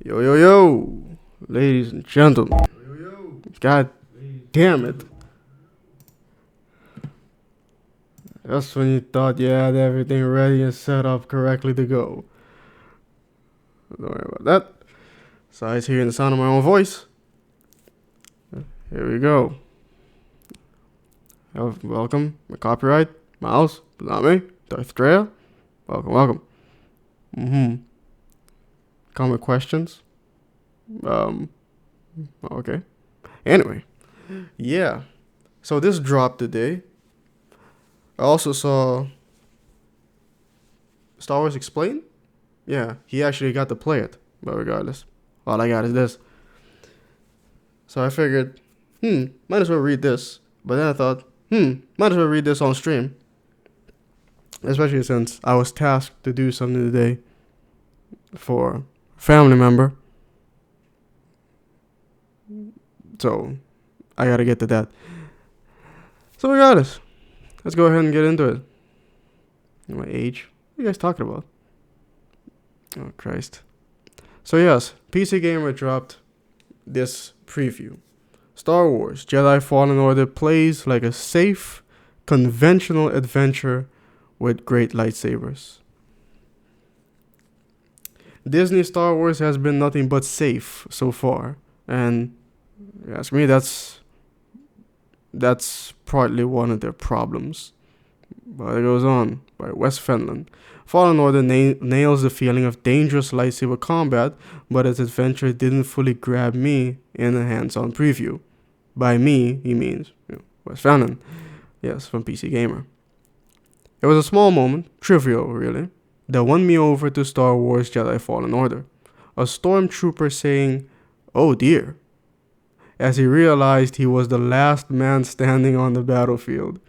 Yo, yo, yo, ladies and gentlemen. God damn it. Just when you thought you had everything ready and set up correctly to go. Don't worry about that. Besides hearing the sound of my own voice. Here we go. Welcome, my copyright, Mouse, not me, Darth Drea. Welcome. Comment questions? Okay. Anyway, yeah. So this dropped today. I also saw Star Wars Explained. Yeah, he actually got to play it. But regardless, all I got is this. So I figured, might as well read this. But then I thought, might as well read this on stream. Especially since I was tasked to do something today for a family member. So I gotta get to that. So regardless, let's go ahead and get into it. My age? What are you guys talking about? Oh, Christ. So yes, PCGamer dropped this preview. Star Wars Jedi Fallen Order plays like a safe, conventional adventure with great lightsabers. Disney Star Wars has been nothing but safe so far. And you ask me, that's partly one of their problems. But it goes on by West Finland. Fallen Order nails the feeling of dangerous lightsaber combat, but its adventure didn't fully grab me in a hands-on preview. By me, he means West Finland. Yes, from PCGamer. It was a small moment, trivial really, that won me over to Star Wars Jedi Fallen Order. A stormtrooper saying, "Oh dear," as he realized he was the last man standing on the battlefield.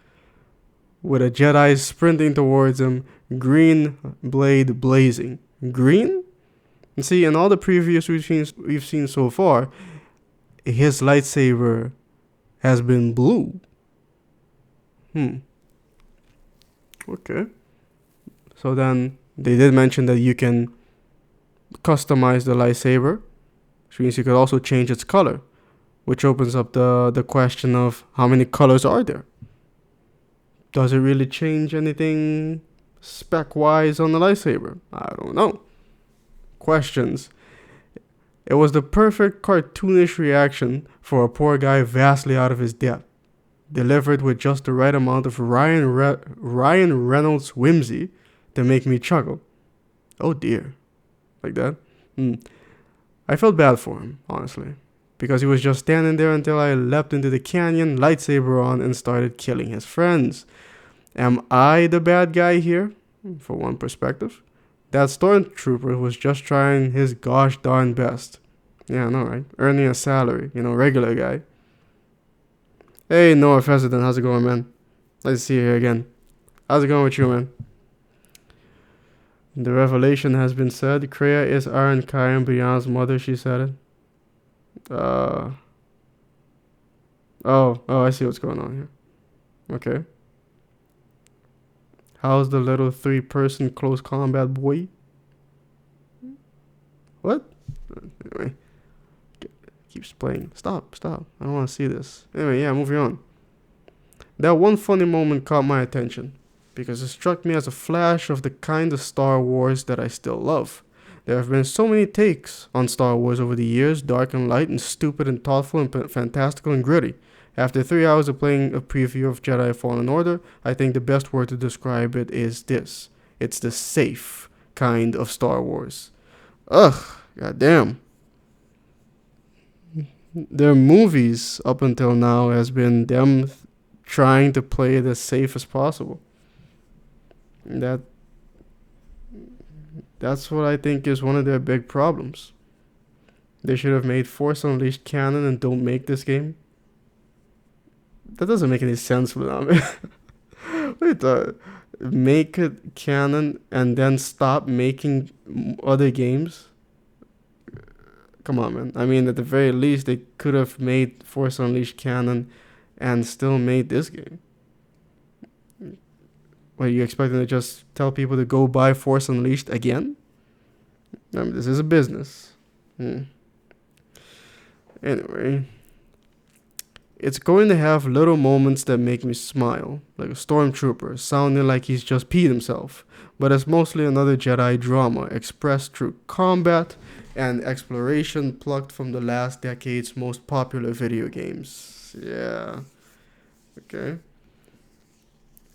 With a Jedi sprinting towards him, green blade blazing. Green? And see, in all the previews we've seen so far, his lightsaber has been blue. Okay. So then, they did mention that you can customize the lightsaber, which means you could also change its color, which opens up the question of how many colors are there? Does it really change anything spec-wise on the lightsaber? I don't know. Questions. It was the perfect cartoonish reaction for a poor guy vastly out of his depth, delivered with just the right amount of Ryan Reynolds whimsy to make me chuckle. Oh dear. Like that? I felt bad for him, honestly, because he was just standing there until I leapt into the canyon, lightsaber on, and started killing his friends. Am I the bad guy here? For one perspective. That stormtrooper was just trying his gosh darn best. Yeah, I know, right? Earning a salary, regular guy. Hey, Noah President, how's it going, man? Nice to see you here again. How's it going with you, man? The revelation has been said. Kreia is Aaron Kyron Beyond's mother, she said it. Oh, I see what's going on here. Okay. How's the little 3-person close combat boy? What? Anyway. Keeps playing. Stop. I don't want to see this. Anyway, yeah, moving on. That one funny moment caught my attention, because it struck me as a flash of the kind of Star Wars that I still love. There have been so many takes on Star Wars over the years, dark and light and stupid and thoughtful and fantastical and gritty. After 3 hours of playing a preview of Jedi Fallen Order, I think the best word to describe it is this. It's the safe kind of Star Wars. Ugh, goddamn. Their movies up until now has been them trying to play it as safe as possible. That's what I think is one of their big problems. They should have made Force Unleashed canon and don't make this game. That doesn't make any sense without me. Wait, make it canon and then stop making other games? Come on, man. I mean, at the very least, they could have made Force Unleashed canon and still made this game. What, are you expecting to just tell people to go buy Force Unleashed again? I mean, this is a business. Anyway, it's going to have little moments that make me smile, like a stormtrooper sounding like he's just peed himself, but it's mostly another Jedi drama expressed through combat and exploration plucked from the last decade's most popular video games. Yeah. Okay.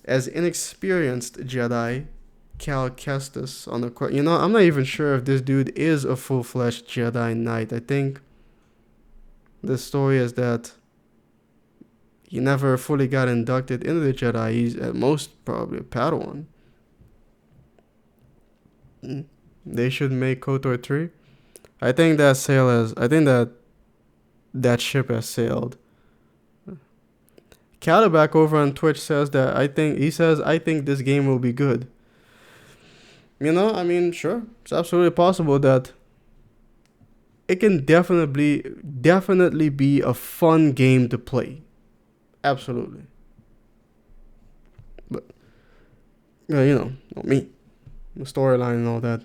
As inexperienced Jedi, Cal Kestis on the I'm not even sure if this dude is a full-fledged Jedi Knight. I think the story is that he never fully got inducted into the Jedi. He's at most probably a Padawan. They should make KOTOR 3. I think that ship has sailed. Calabac over on Twitch says that I think this game will be good. I mean, sure, it's absolutely possible that it can definitely be a fun game to play. Absolutely. But not me, the storyline and all that.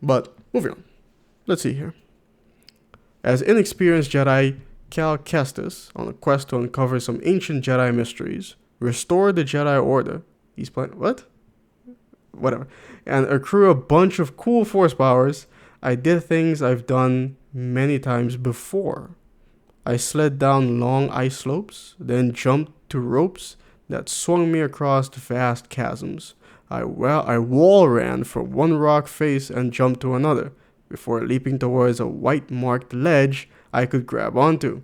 But moving on, let's see here. As inexperienced Jedi Cal Kestis on a quest to uncover some ancient Jedi mysteries, restore the Jedi Order. He's playing what? Whatever. And accrue a bunch of cool force powers. I did things I've done many times before. I slid down long ice slopes, then jumped to ropes that swung me across vast chasms. I wall ran from one rock face and jumped to another, before leaping towards a white-marked ledge I could grab onto.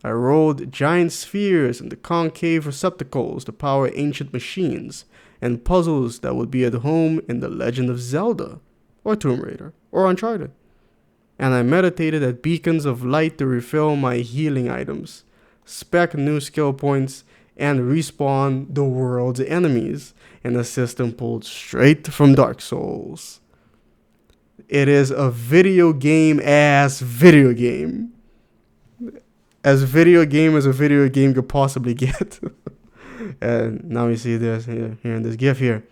I rolled giant spheres into concave receptacles to power ancient machines, and puzzles that would be at home in The Legend of Zelda, or Tomb Raider, or Uncharted. And I meditated at beacons of light to refill my healing items, spec new skill points, and respawn the world's enemies in a system pulled straight from Dark Souls. It is a video game ass video game. As video game as a video game could possibly get. And now we see this here in this GIF here.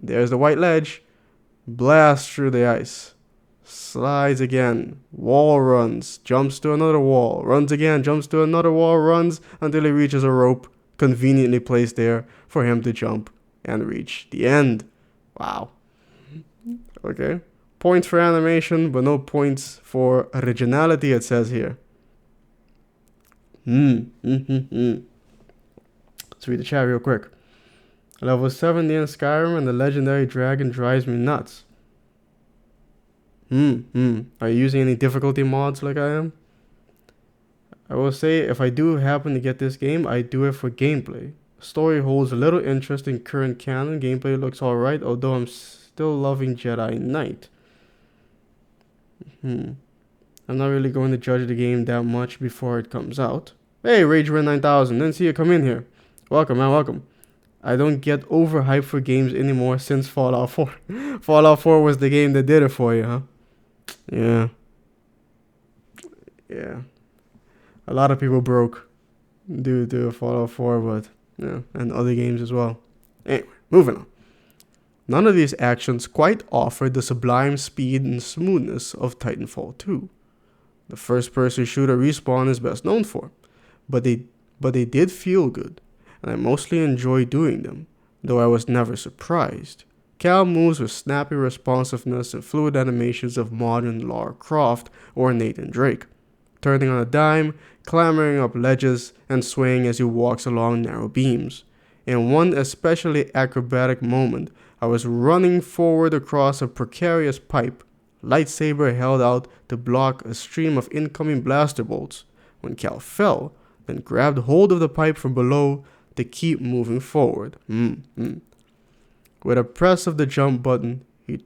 There's the white ledge. Blast through the ice. Slides again. Wall runs. Jumps to another wall. Runs again. Jumps to another wall. Runs until he reaches a rope conveniently placed there for him to jump and reach the end. Wow. Okay. Points for animation, but no points for originality, it says here. Let's read the chat real quick. Level 70 in Skyrim and the legendary dragon drives me nuts. Are you using any difficulty mods like I am? I will say, if I do happen to get this game, I do it for gameplay. Story holds little interest in current canon. Gameplay looks alright, although I'm still loving Jedi Knight. I'm not really going to judge the game that much before it comes out. Hey, RageRin 9000, didn't see you come in here. Welcome, man, welcome. I don't get overhyped for games anymore since Fallout 4. Fallout 4 was the game that did it for you, huh? Yeah. A lot of people broke due to Fallout 4, but yeah, and other games as well. Anyway, moving on. None of these actions quite offer the sublime speed and smoothness of Titanfall 2. The first-person shooter Respawn is best known for, but they did feel good, and I mostly enjoy doing them, though I was never surprised. Cal moves with snappy responsiveness and fluid animations of modern Lara Croft or Nathan Drake, turning on a dime, clambering up ledges, and swaying as he walks along narrow beams. In one especially acrobatic moment, I was running forward across a precarious pipe, lightsaber held out to block a stream of incoming blaster bolts, when Cal fell, then grabbed hold of the pipe from below to keep moving forward. With a press of the jump button, he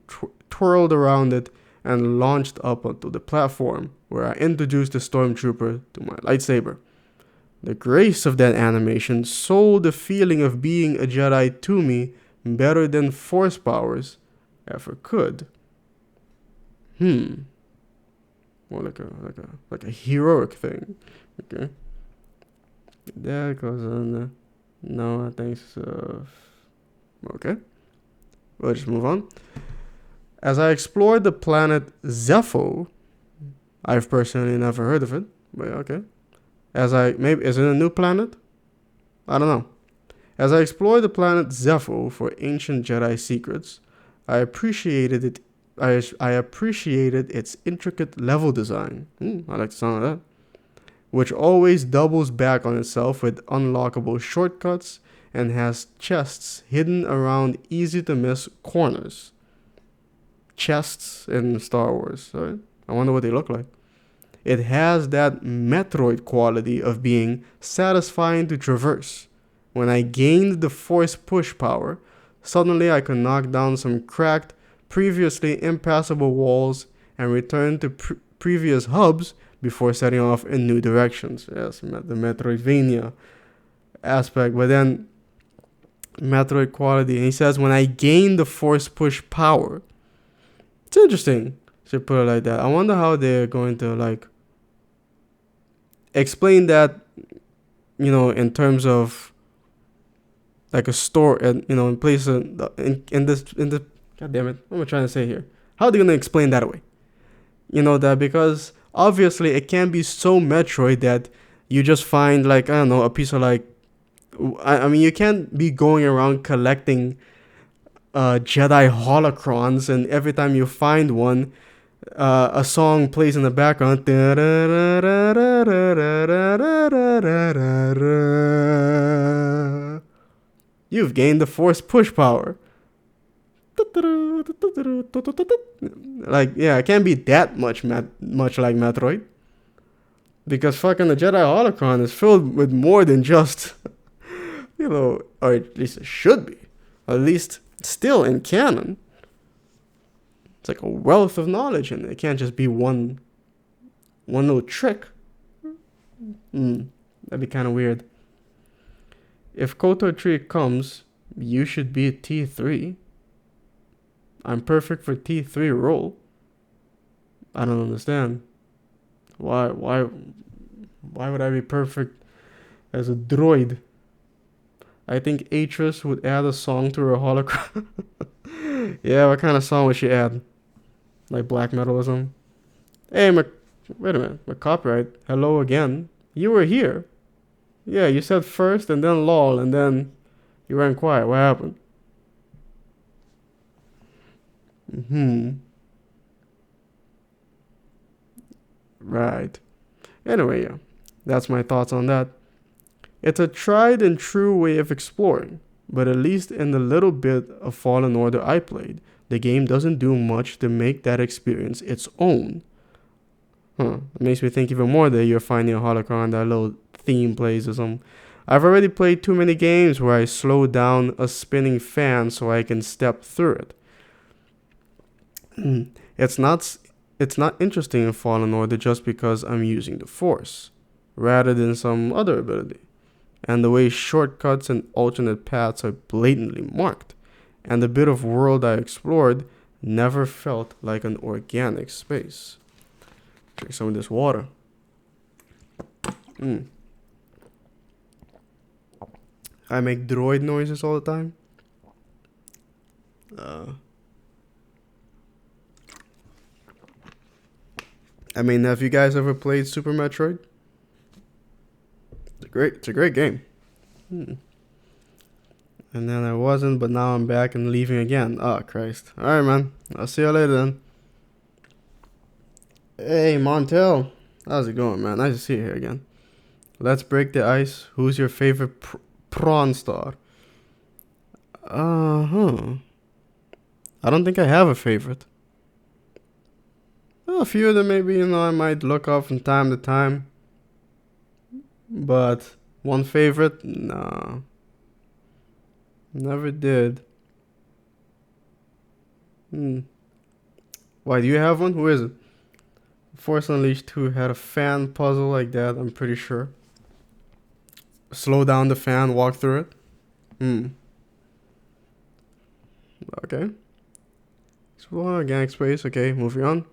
twirled around it and launched up onto the platform, where I introduced the stormtrooper to my lightsaber. The grace of that animation sold the feeling of being a Jedi to me better than force powers ever could. More like a heroic thing. Okay. That goes on there. No, I think so. Okay. We'll just move on. As I explored the planet Zepho, I've personally never heard of it, but okay. Maybe is it a new planet? I don't know. As I explored the planet Zepho for ancient Jedi secrets, I appreciated it. I appreciated its intricate level design. I like the sound of that. Which always doubles back on itself with unlockable shortcuts and has chests hidden around easy to miss corners. Chests in Star Wars, right? I wonder what they look like. It has that Metroid quality of being satisfying to traverse. When I gained the Force push power, suddenly I could knock down some cracked, previously impassable walls and return to previous hubs before setting off in new directions. Yes, the Metroidvania aspect. But then, Metroid quality. And he says, when I gained the Force push power. It's interesting to put it like that. I wonder how they're going to, like, explain that, you know, in terms of like a store, and you know, in place of in the god damn it, what am I trying to say here? How are they gonna explain that away? You know, that because obviously it can't be so Metroid that you just find, like, I don't know, a piece of, like, I mean, you can't be going around collecting Jedi holocrons, and every time you find one, a song plays in the background. You've gained the Force push power. Like, yeah, it can't be that much like Metroid. Because fucking the Jedi holocron is filled with more than just, you know, or at least it should be. At least still in canon. It's like a wealth of knowledge in it. It can't just be one little trick. That'd be kind of weird. If Kotor Tree comes, you should be a T3. I'm perfect for T3 role. I don't understand. Why would I be perfect as a droid? I think Atris would add a song to her holocron. Yeah, what kind of song would she add? Like black metalism? Hey, wait a minute. My copyright. Hello again. You were here. Yeah, you said first and then lol and then you went quiet. What happened? Right. Anyway, yeah. That's my thoughts on that. It's a tried and true way of exploring, but at least in the little bit of Fallen Order I played, the game doesn't do much to make that experience its own. It makes me think even more that you're finding a holocron, that little theme plays or something. I've already played too many games where I slow down a spinning fan so I can step through it. It's not interesting in Fallen Order just because I'm using the Force, rather than some other ability. And the way shortcuts and alternate paths are blatantly marked, and the bit of world I explored never felt like an organic space. Drink some of this water. I make droid noises all the time. I mean, have you guys ever played Super Metroid? It's a great game. And then I wasn't, but now I'm back and leaving again. Oh, Christ. Alright, man. I'll see you later then. Hey, Montel. How's it going, man? Nice to see you here again. Let's break the ice. Who's your favorite prawn star? I don't think I have a favorite. Well, a few of them maybe, you know, I might look up from time to time. But one favorite? Nah. Never did. Why, do you have one? Who is it? Force Unleashed 2 had a fan puzzle like that, I'm pretty sure. Slow down the fan, walk through it. Okay. Explore organic space. Okay, moving on.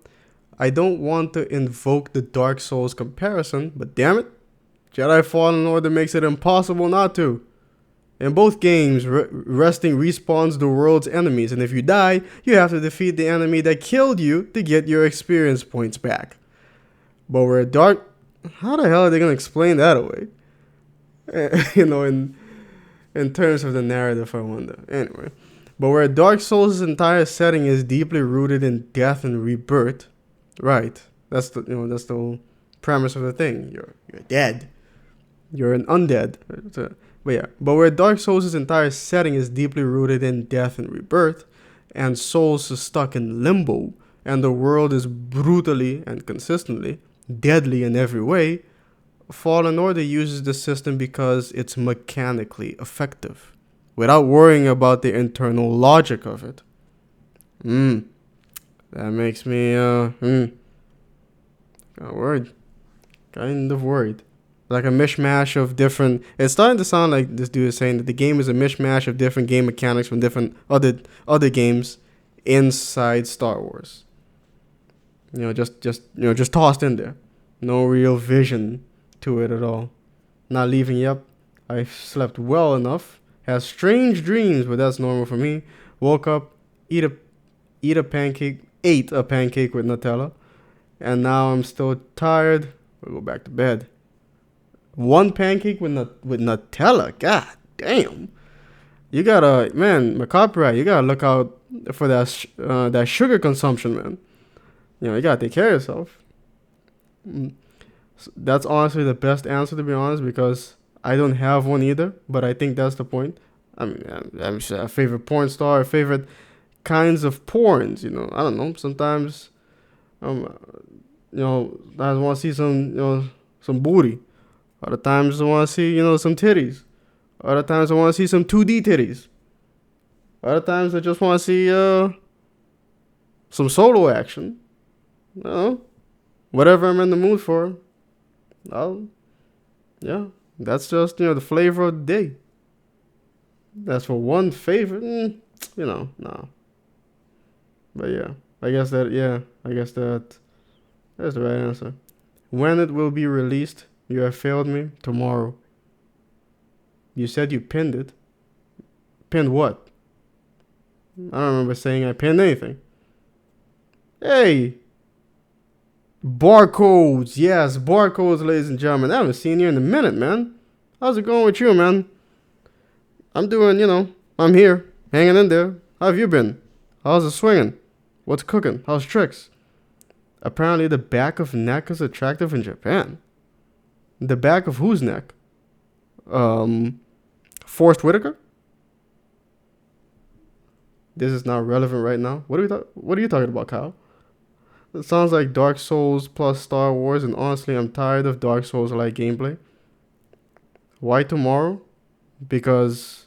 I don't want to invoke the Dark Souls comparison, but damn it, Jedi Fallen Order makes it impossible not to. In both games, resting respawns the world's enemies, and if you die, you have to defeat the enemy that killed you to get your experience points back. But where Dark... How the hell are they going to explain that away? In terms of the narrative, I wonder. Anyway. But where Dark Souls' entire setting is deeply rooted in death and rebirth, right? That's the whole premise of the thing. You're dead. You're an undead. But where Dark Souls' entire setting is deeply rooted in death and rebirth, and souls is stuck in limbo, and the world is brutally and consistently deadly in every way, Fallen Order uses the system because it's mechanically effective, without worrying about the internal logic of it. That makes me kind of worried. Like a mishmash of different... It's starting to sound like this dude is saying that the game is a mishmash of different game mechanics from different other games inside Star Wars. Just tossed in there. No real vision to it at all. Not leaving, yep. I slept well enough. Had strange dreams, but that's normal for me. Woke up, ate a pancake with Nutella. And now I'm still tired. We'll go back to bed. One pancake with Nutella. God damn. You gotta, man, Macabre, you gotta look out for that sugar consumption, man. You gotta take care of yourself. That's honestly the best answer, to be honest, because I don't have one either, but I think that's the point. I mean, I'm a favorite porn star, favorite kinds of porns, I don't know. Sometimes, I want to see some booty. Other times I want to see, some titties. Other times I want to see some 2D titties. Other times I just want to see some solo action. Whatever I'm in the mood for. That's just, the flavor of the day. That's for one favorite, no. But yeah, I guess that's the right answer. When it will be released, you have failed me. Tomorrow. You said you pinned it. Pinned what? I don't remember saying I pinned anything. Hey! Barcodes. Yes, barcodes, ladies and gentlemen. I haven't seen you in a minute, man. How's it going with you, man? I'm doing, I'm here. Hanging in there. How have you been? How's it swinging? What's cooking? How's tricks? Apparently the back of neck is attractive in Japan. The back of whose neck? Forrest Whitaker? This is not relevant right now. What are you talking about, Kyle? It sounds like Dark Souls plus Star Wars, and honestly, I'm tired of Dark Souls-like gameplay. Why tomorrow? Because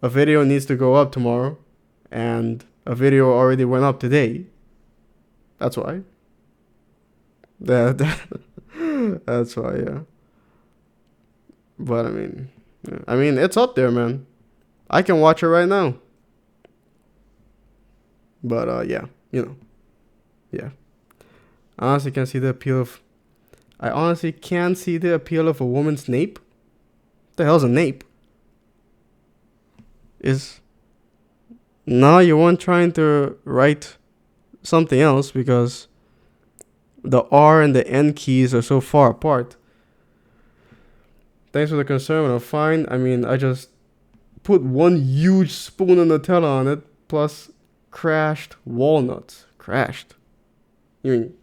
a video needs to go up tomorrow, and a video already went up today. That's why. That's why, yeah. But I mean, it's up there, man. I can watch it right now. But yeah. I honestly can't see the appeal of a woman's nape. What the hell's a nape? No, you weren't trying to write something else because the R and the N keys are so far apart. Thanks for the concern, I'm fine. I just put one huge spoon of Nutella on it, plus crashed walnuts. Crashed. You mean,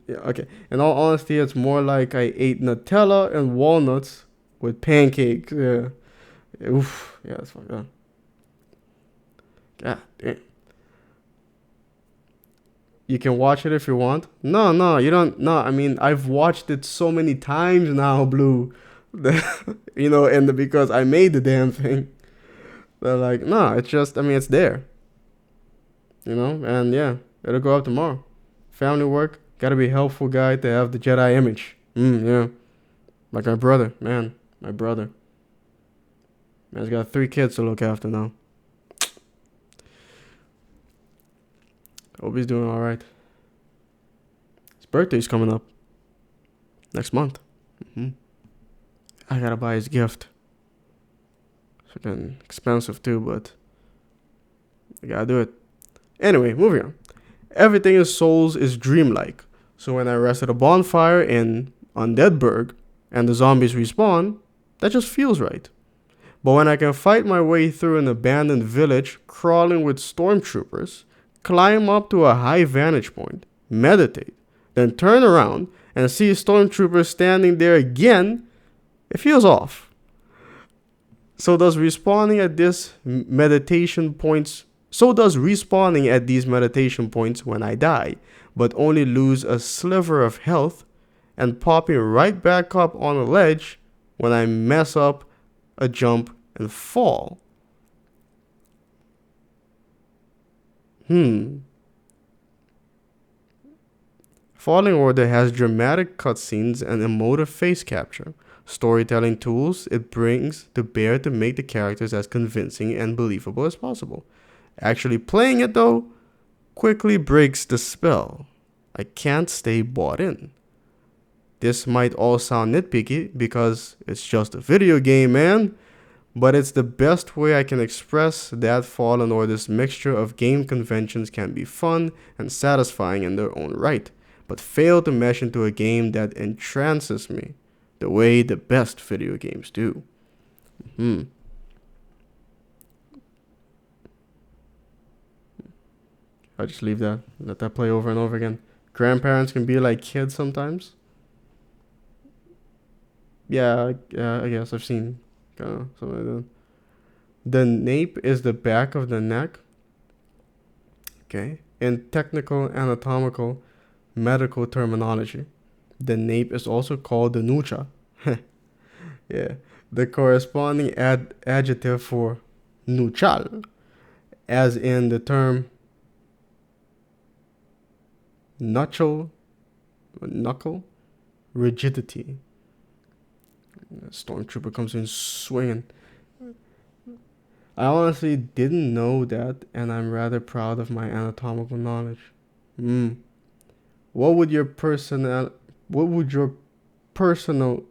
yeah, okay. In all honesty, it's more like I ate Nutella and walnuts with pancakes. Yeah. Oof. Yeah, that's fucked up. God damn. You can watch it if you want. No, you don't. No, I've watched it so many times now, Blue. Because I made the damn thing. They're like, no, it's just, it's there. And yeah, it'll go up tomorrow. Family work, gotta be a helpful guy to have the Jedi image. Yeah. Like my brother, man. My brother. Man's got 3 kids to look after now. Hope he's doing alright. His birthday's coming up. Next month. I gotta buy his gift. Freaking expensive too, but I gotta do it. Anyway, moving on. Everything in Souls is dreamlike. So when I rest at a bonfire in Undeadburg and the zombies respawn, that just feels right. But when I can fight my way through an abandoned village crawling with stormtroopers, climb up to a high vantage point, meditate, then turn around and see stormtroopers standing there again, it feels off. So does respawning at these meditation points when I die, but only lose a sliver of health, and popping right back up on a ledge when I mess up a jump and fall. Falling Order has dramatic cutscenes and emotive face capture, storytelling tools it brings to bear to make the characters as convincing and believable as possible. Actually playing it, though, quickly breaks the spell. I can't stay bought in. This might all sound nitpicky because it's just a video game, man, but it's the best way I can express that Fallen Order's mixture of game conventions can be fun and satisfying in their own right, but fail to mesh into a game that entrances me the way the best video games do. I just leave that, let that play over and over again. Grandparents can be like kids sometimes. Yeah, I guess I've seen something like that. The nape is the back of the neck. Okay. In technical, anatomical, medical terminology, the nape is also called the nucha. Yeah. The corresponding adjective for nuchal, as in the term knuckle, rigidity. Stormtrooper comes in swinging. I honestly didn't know that, and I'm rather proud of my anatomical knowledge. What would your personality? What would your personality?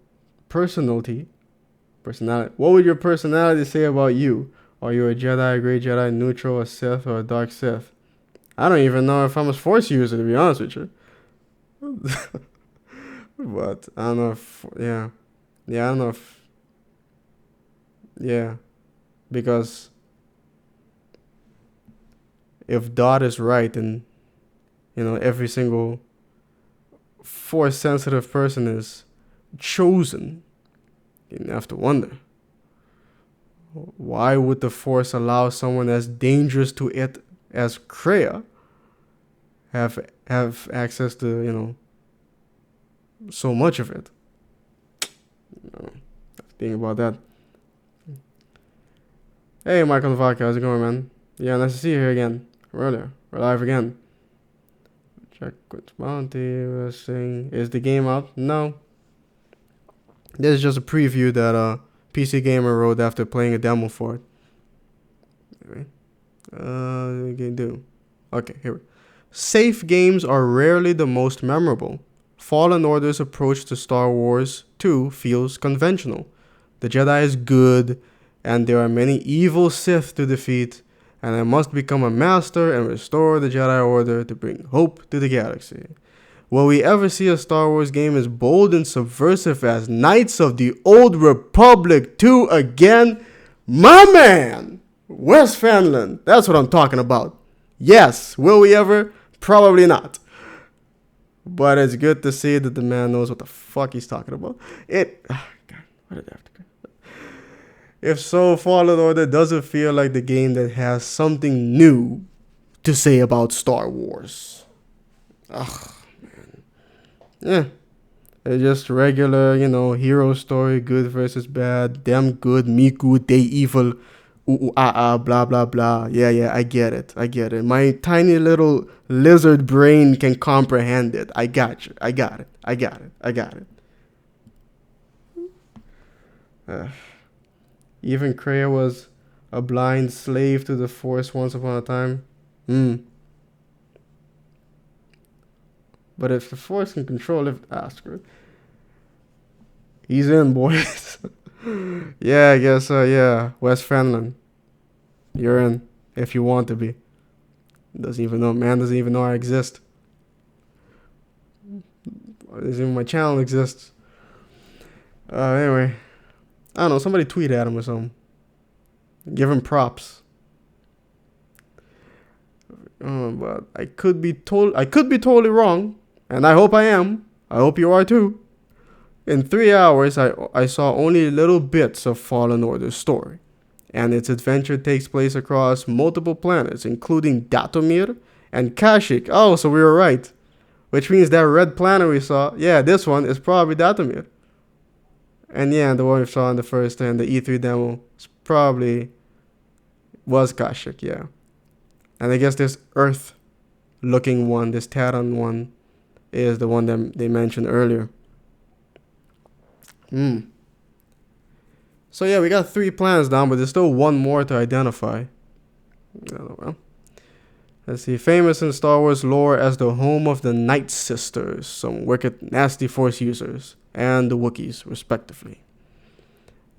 What would your personality say about you? Are you a Jedi, a Grey Jedi, neutral, a Sith, or a Dark Sith? I don't even know if I'm a Force user, to be honest with you. But I don't know if I don't know if because if Dot is right, then every single Force sensitive person is chosen. You have to wonder, why would the Force allow someone as dangerous to it as Kreia have access to so much of it? Think about that. Hey, Michael the Vodka, how's it going, man? Yeah, nice to see you here again. We're live again. Check which bounty we're saying. Is the game out? No. This is just a preview that PCGamer wrote after playing a demo for it. Anyway. What can do? Okay, here we go. Safe games are rarely the most memorable. Fallen Order's approach to Star Wars 2 feels conventional. The Jedi is good, and there are many evil Sith to defeat, and I must become a master and restore the Jedi Order to bring hope to the galaxy. Will we ever see a Star Wars game as bold and subversive as Knights of the Old Republic 2 again? My man! Wes Fanlon, that's what I'm talking about. Yes, will we ever? Probably not. But it's good to see that the man knows what the fuck he's talking about. God, why did I have to go? If so, Fallen Order doesn't feel like the game that has something new to say about Star Wars. Ugh, man. Yeah. It's just regular, hero story, good versus bad, them good, me good, they evil, blah, blah, blah. Yeah, I get it. My tiny little lizard brain can comprehend it. I got it. Even Kreia was a blind slave to the Force once upon a time. But if the Force can control it, ask her. He's in, boys. Yeah, I guess so. Yeah, West Finland, you're in if you want to be. Doesn't even know. Man doesn't even know I exist. Doesn't even my channel exists. Anyway, I don't know. Somebody tweet at him or something. Give him props. But I could be totally wrong, and I hope I am. I hope you are too. In 3 hours, I saw only little bits of Fallen Order's story, and its adventure takes place across multiple planets, including Datomir and Kashyyyk. Oh, so we were right. Which means that red planet we saw, yeah, this one is probably Datomir. And yeah, the one we saw in the first and the E3 demo probably was Kashyyyk, yeah. And I guess this Earth-looking one, this Terran one, is the one that they mentioned earlier. So yeah, we got 3 planets down, but there's still one more to identify. Well, let's see. Famous in Star Wars lore as the home of the Night Sisters, some wicked, nasty Force users, and the Wookiees, respectively.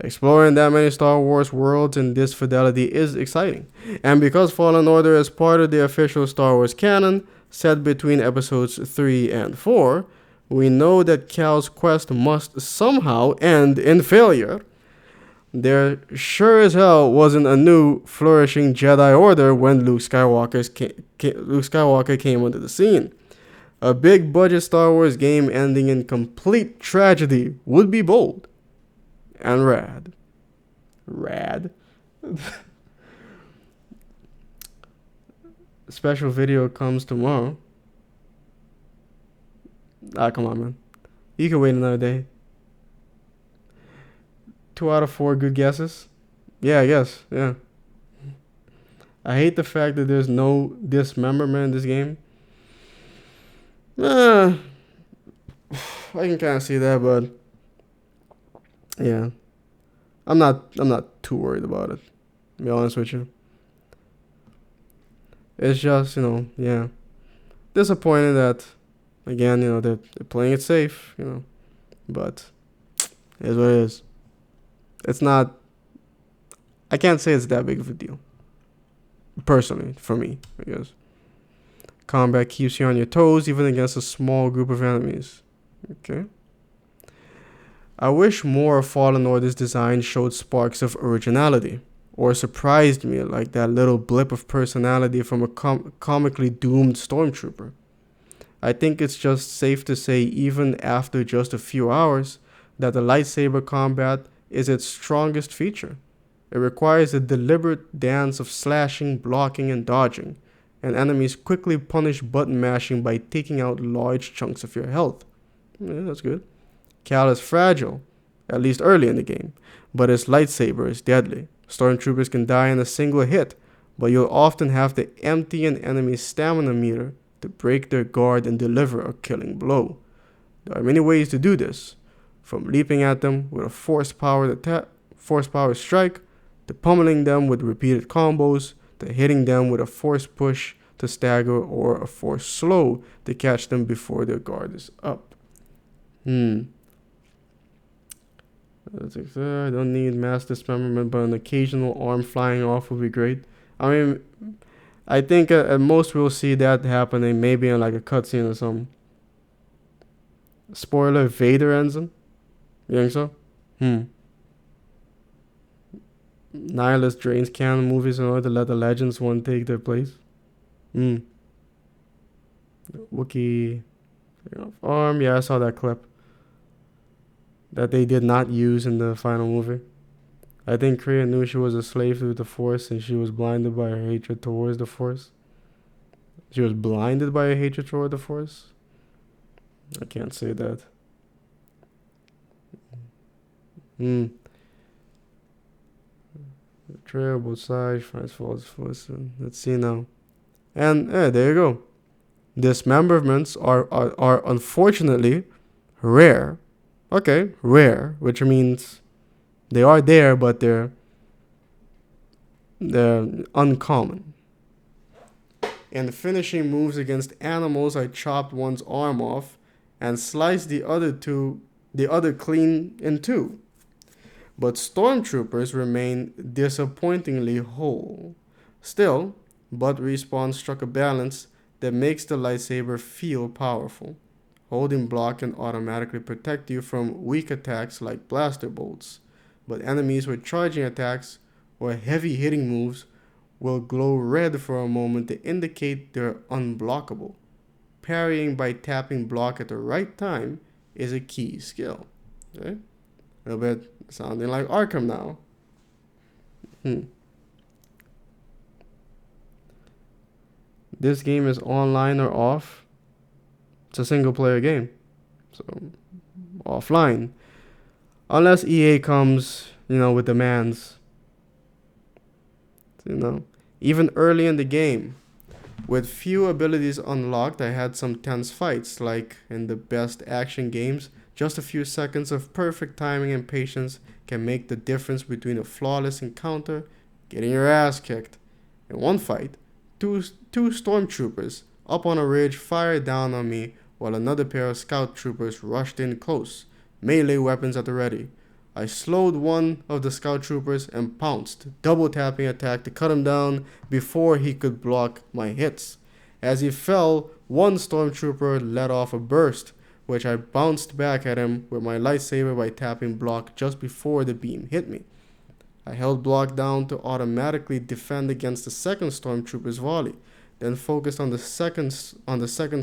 Exploring that many Star Wars worlds in this fidelity is exciting. And because Fallen Order is part of the official Star Wars canon, set between episodes 3 and 4, we know that Cal's quest must somehow end in failure. There sure as hell wasn't a new, flourishing Jedi Order when Luke Skywalker came onto the scene. A big budget Star Wars game ending in complete tragedy would be bold. And rad. Special video comes tomorrow. Come on, man. You can wait another day. 2 out of 4 good guesses? Yeah, I guess. Yeah. I hate the fact that there's no dismemberment in this game. I can kind of see that, but yeah, I'm not too worried about it, to be honest with you. It's just, yeah, disappointed that, again, they're playing it safe, but it is what it is. It's not, I can't say it's that big of a deal, personally, for me, I guess. Combat keeps you on your toes, even against a small group of enemies. Okay. I wish more of Fallen Order's design showed sparks of originality, or surprised me like that little blip of personality from a comically doomed stormtrooper. I think it's just safe to say, even after just a few hours, that the lightsaber combat is its strongest feature. It requires a deliberate dance of slashing, blocking, and dodging, and enemies quickly punish button mashing by taking out large chunks of your health. Yeah, that's good. Cal is fragile, at least early in the game, but his lightsaber is deadly. Stormtroopers can die in a single hit, but you'll often have to empty an enemy's stamina meter to break their guard and deliver a killing blow. There are many ways to do this, from leaping at them with a force-powered strike, to pummeling them with repeated combos, to hitting them with a force push to stagger, or a force slow to catch them before their guard is up. I don't need mass dismemberment, but an occasional arm flying off would be great. I mean, I think at most we'll see that happening maybe in like a cutscene or something. Spoiler, Vader ends him? You think so? Nihilist drains canon movies in order to let the Legends one take their place. Wookiee arm, yeah, I saw that clip. That they did not use in the final movie. I think Kriya knew she was a slave to the Force and she was blinded by her hatred towards the Force. She was blinded by her hatred toward the Force? I can't say that. Betrayal, both sides, finds false force. Let's see now. And there you go. Dismemberments are unfortunately rare. Okay, rare, which means they are there, but they're uncommon. In finishing moves against animals, I chopped one's arm off and sliced the other clean in two. but stormtroopers remain disappointingly whole. Still, but Respawn struck a balance that makes the lightsaber feel powerful. Holding block can automatically protect you from weak attacks like blaster bolts, but enemies with charging attacks or heavy hitting moves will glow red for a moment to indicate they're unblockable. Parrying by tapping block at the right time is a key skill. Okay? A little bit sounding like Arkham now. This game is online or off. It's a single player game. So, offline. Unless EA comes, with demands. Even early in the game, with few abilities unlocked, I had some tense fights. Like in the best action games, just a few seconds of perfect timing and patience can make the difference between a flawless encounter getting your ass kicked. In one fight, two stormtroopers up on a ridge fired down on me while another pair of scout troopers rushed in close, melee weapons at the ready. I slowed one of the scout troopers and pounced, double tapping attack to cut him down before he could block my hits. As he fell, one stormtrooper let off a burst, which I bounced back at him with my lightsaber by tapping block just before the beam hit me. I held block down to automatically defend against the second stormtrooper's volley, then focused on the second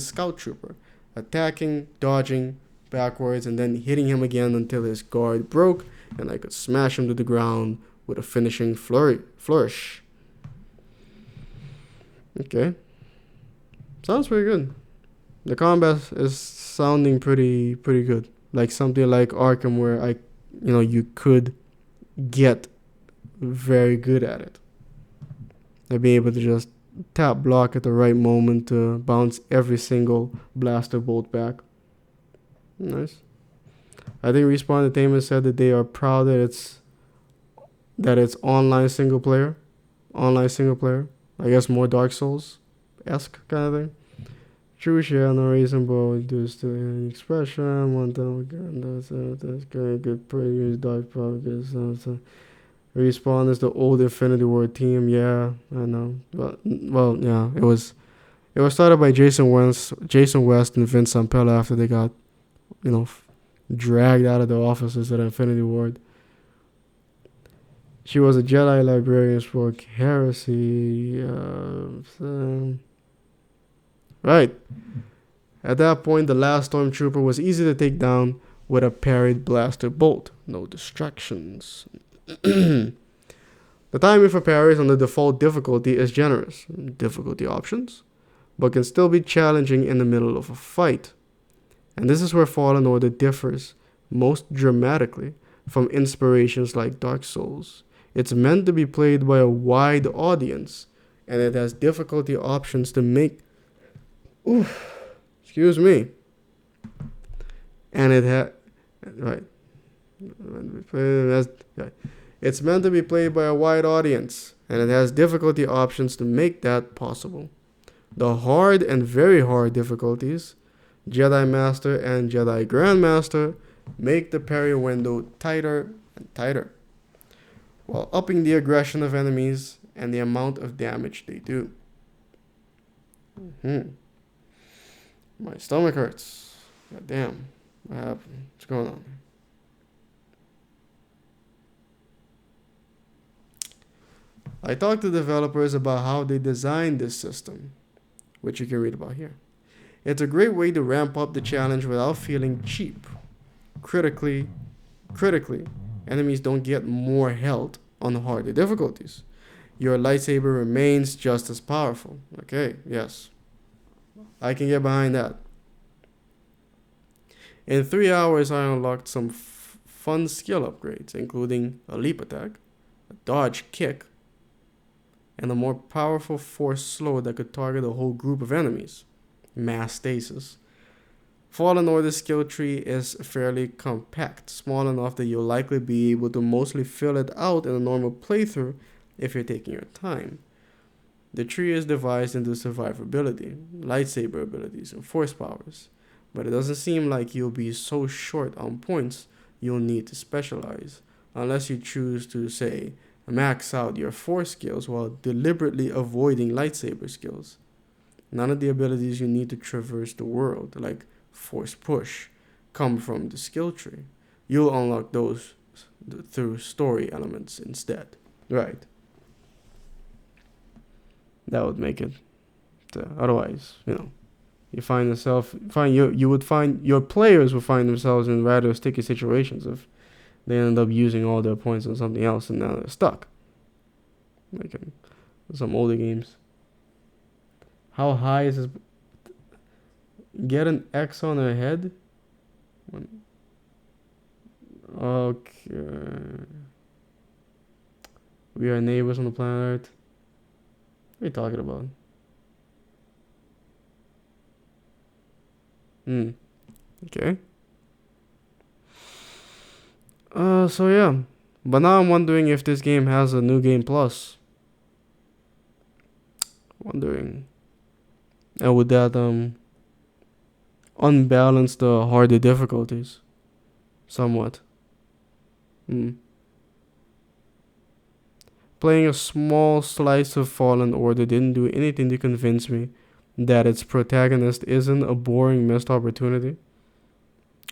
scout trooper, attacking, dodging backwards, and then hitting him again until his guard broke and I could smash him to the ground with a finishing flourish. Okay. Sounds pretty good. The combat is sounding pretty good. Like something like Arkham where you could get very good at it. I'd be able to just tap block at the right moment to bounce every single blaster bolt back. Nice. I think Respawn Entertainment said that they are proud that it's online single player. I guess more Dark Souls-esque kind of thing. True share, no reasonable reduced to expression. One time that's good previous dark progress. Respawn is the old Infinity Ward team. Yeah, I know. But yeah, it was started by Jason West and Vince Zampella after they got dragged out of the offices at Infinity Ward. She was a Jedi librarian, spoke heresy. Right. At that point, the last stormtrooper was easy to take down with a parried blaster bolt. No distractions. The timing for parries on the default difficulty is generous. Difficulty options, but can still be challenging in the middle of a fight. And this is where Fallen Order differs most dramatically from inspirations like Dark Souls. It's meant to be played by a wide audience, and it has difficulty options to make... excuse me. And it had... Right. It's meant to be played by a wide audience, and it has difficulty options to make that possible. The hard and very hard difficulties, Jedi Master and Jedi Grandmaster, make the parry window tighter and tighter, while upping the aggression of enemies and the amount of damage they do. My stomach hurts. God damn. What happened? What's going on? I talked to developers about how they designed this system, which you can read about here. It's a great way to ramp up the challenge without feeling cheap. Critically, enemies don't get more health on harder difficulties. Your lightsaber remains just as powerful. Okay, yes. I can get behind that. In 3 hours, I unlocked some fun skill upgrades, including a leap attack, a dodge kick, and a more powerful force slow that could target a whole group of enemies. Mass stasis. Fallen Order skill tree is fairly compact, small enough that you'll likely be able to mostly fill it out in a normal playthrough if you're taking your time. The tree is divided into survivability, lightsaber abilities, and force powers, but it doesn't seem like you'll be so short on points you'll need to specialize. unless you choose to, say, max out your force skills while deliberately avoiding lightsaber skills. None of the abilities you need to traverse the world, like force push, come from the skill tree. You'll unlock those through story elements instead. Right. That would make it. Otherwise, you find yourself your players would find themselves in rather sticky situations if they end up using all their points on something else and now they're stuck. Like in some older games. How high is this? Get an X on her head? Okay. We are neighbors on the planet Earth. What are you talking about? Okay. So yeah. But now I'm wondering if this game has a new game plus. Wondering. And would that unbalance the harder difficulties somewhat? Playing a small slice of Fallen Order didn't do anything to convince me that its protagonist isn't a boring missed opportunity.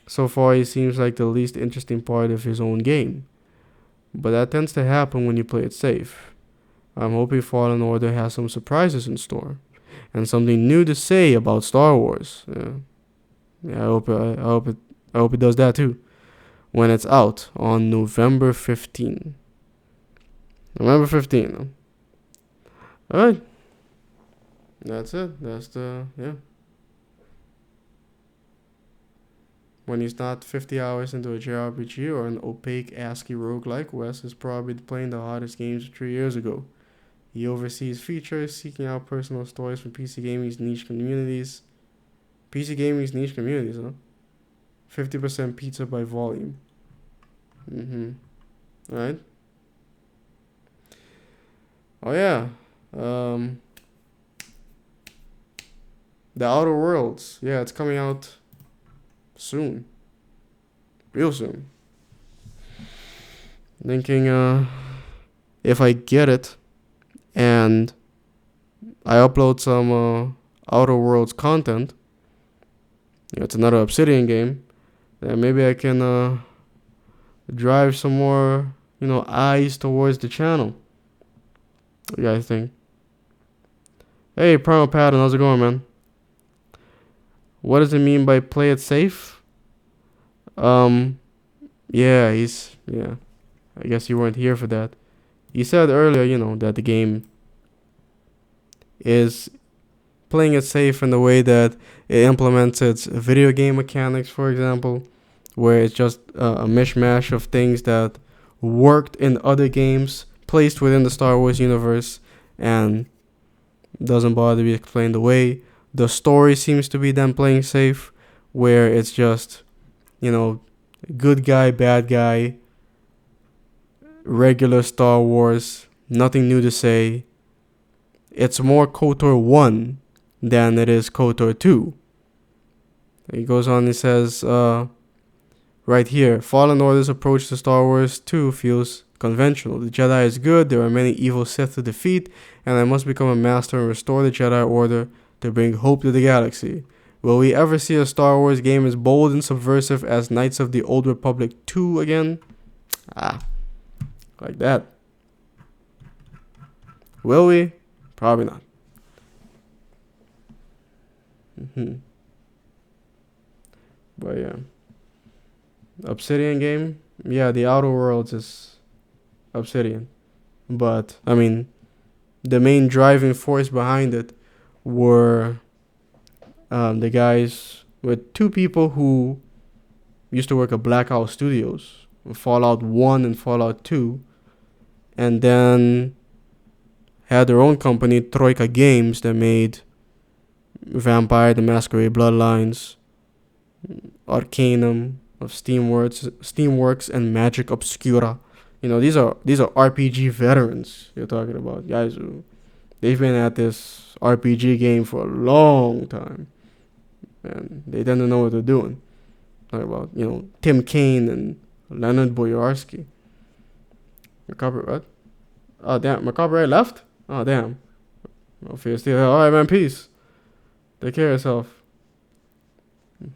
So far, he seems like the least interesting part of his own game. But that tends to happen when you play it safe. I'm hoping Fallen Order has some surprises in store. And something new to say about Star Wars. I hope it does that too. When it's out on November 15. November 15. Alright. That's it. That's yeah. When he's not 50 hours into a JRPG or an opaque ASCII roguelike, Wes is probably playing the hottest games 3 years ago. He oversees features, seeking out personal stories from PC Gaming's niche communities. PC Gaming's niche communities, huh? 50% pizza by volume. Alright. Oh yeah. The Outer Worlds. Yeah, it's coming out soon. Real soon. Thinking if I get it and I upload some Outer Worlds content, it's another Obsidian game, then maybe I can drive some more, eyes towards the channel. What do you guys think? Hey, Primal Patton, how's it going, man? What does it mean by play it safe? Yeah, I guess you weren't here for that. You said earlier, that the game is playing it safe in the way that it implements its video game mechanics, for example, where it's just a mishmash of things that worked in other games, placed within the Star Wars universe, and doesn't bother to be explained away. The story seems to be them playing safe, where it's just, good guy, bad guy, regular Star Wars, nothing new to say. It's more KOTOR 1 than it is KOTOR 2. He goes on, he says, right here, Fallen Order's approach to Star Wars 2 feels conventional. The Jedi is good, there are many evil Sith to defeat, and I must become a master and restore the Jedi Order to bring hope to the galaxy. Will we ever see a Star Wars game as bold and subversive as Knights of the Old Republic 2 again? Like that. Will we? Probably not. But yeah. Obsidian game? Yeah, the Outer Worlds is Obsidian. But, the main driving force behind it were the guys with two people who used to work at Black Owl Studios, Fallout 1 and Fallout 2, and then had their own company, Troika Games, that made Vampire the Masquerade Bloodlines, Arcanum of Steamworks, and Magic Obscura. These are RPG veterans you're talking about, guys who they've been at this RPG game for a long time, and they tend to know what they're doing. Talk about Tim Kaine and Leonard Boyarsky. My copyright. Oh damn, my copyright left. Oh damn. Oh, fear still. Alright, man. Peace. Take care of yourself.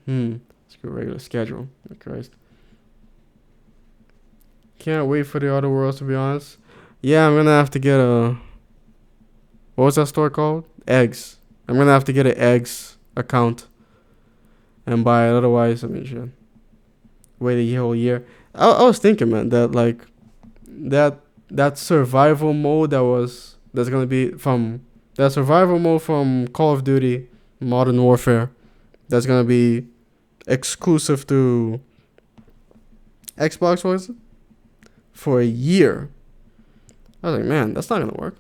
Let's go regular schedule. Oh, Christ. Can't wait for the other worlds, to be honest. Yeah, I'm gonna have to get a. What was that store called? Eggs. I'm gonna have to get an eggs account and buy it. Otherwise, I mean, shit. Wait a whole year. I was thinking, man, that like that survival mode that's gonna be from that survival mode from Call of Duty Modern Warfare. That's gonna be exclusive to Xbox, was it? For a year. I was like, man, that's not gonna work.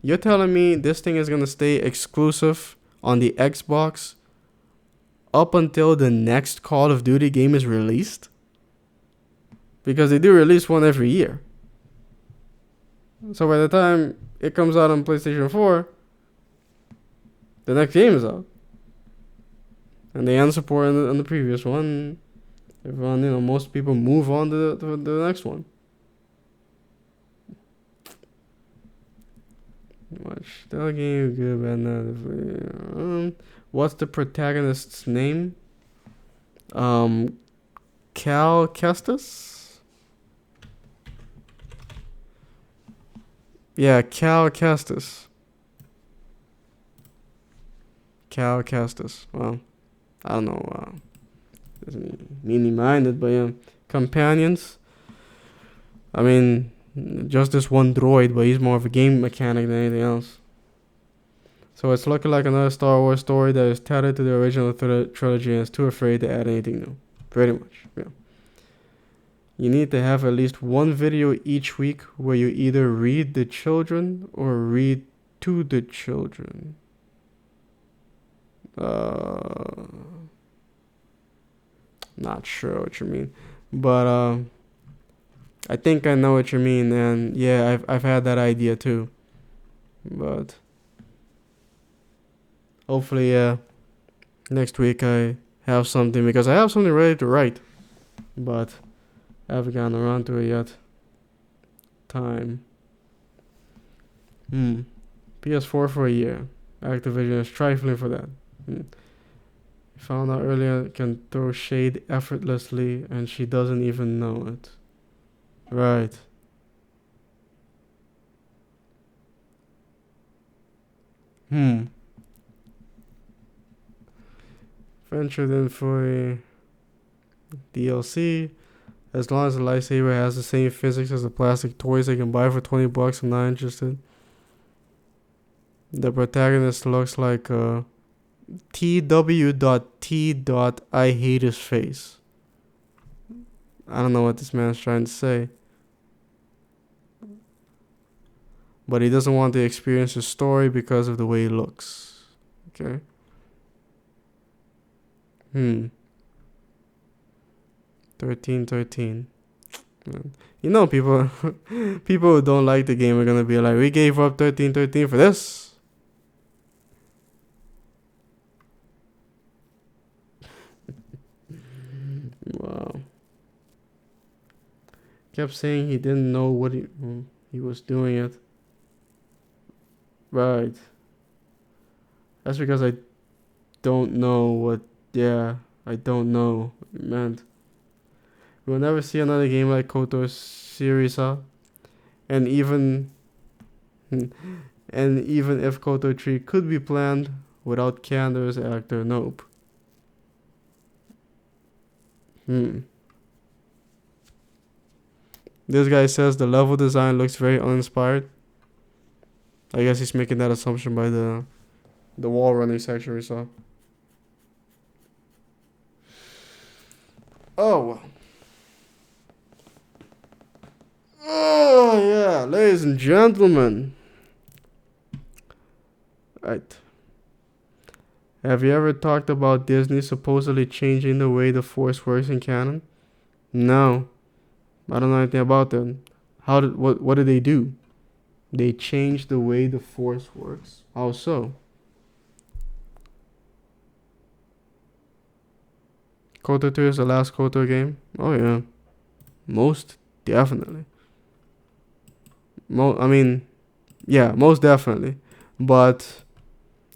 You're telling me this thing is gonna stay exclusive on the Xbox up until the next Call of Duty game is released? Because they do release one every year. So by the time it comes out on PlayStation 4, the next game is out. And they end support on the previous one. Everyone, most people move on to the next one. Watch that game good, but what's the protagonist's name? Cal Kestis? Yeah, Cal Kestis. Cal Kestis. Well, I don't know. Doesn't mean minded, but yeah. Companions. I mean, just this one droid, but he's more of a game mechanic than anything else. So it's looking like another Star Wars story that is tethered to the original trilogy and is too afraid to add anything new. Pretty much, yeah. You need to have at least one video each week where you either read the children or read to the children. Not sure what you mean, but I think I know what you mean, and yeah, I've had that idea too, but hopefully, yeah, next week I have something, because I have something ready to write, but I haven't gotten around to it yet. Time. PS4 for a year. Activision is trifling for that. Found out earlier can throw shade effortlessly and she doesn't even know it. Right. Ventured in for a DLC. As long as the lightsaber has the same physics as the plastic toys I can buy for $20, I'm not interested. The protagonist looks like TW.T. I hate his face. I don't know what this man's trying to say. But he doesn't want to experience his story because of the way he looks. Okay. 13. You know, people who don't like the game are gonna be like, we gave up 13 for this. Wow. Kept saying he didn't know what he was doing it. Right. That's because I don't know what. Yeah, I don't know what it meant. We'll never see another game like KOTOR series, and even if KOTOR 3 could be planned without Candor as actor, nope. This guy says the level design looks very uninspired. I guess he's making that assumption by the wall running section we saw. Oh. Oh yeah, ladies and gentlemen. Right. Have you ever talked about Disney supposedly changing the way the Force works in canon? No. I don't know anything about them. What did they do? They changed the way the Force works. How so? KOTOR 2 is the last KOTOR game? Oh yeah. Most definitely. I mean, yeah, most definitely. But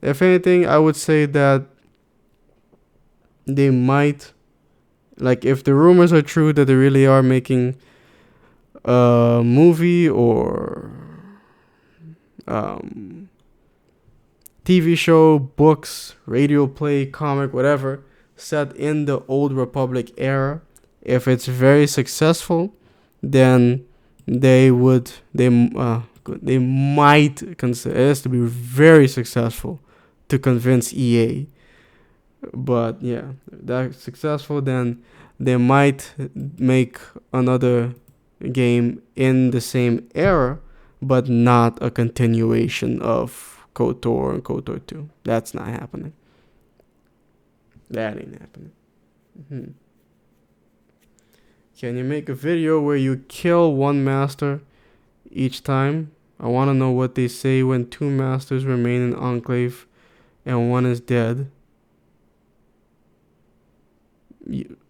if anything, I would say that they might, like, if the rumors are true that they really are making a movie or um, TV show, books, radio play, comic, whatever, set in the Old Republic era, if it's very successful, then they would they might consider it has to be very successful to convince EA. But yeah, if that's successful, then they might make another game in the same era, but not a continuation of KOTOR and KOTOR 2. That's not happening. That ain't happening. Mm-hmm. Can you make a video where you kill one master each time? I want to know what they say when two masters remain in Enclave and one is dead.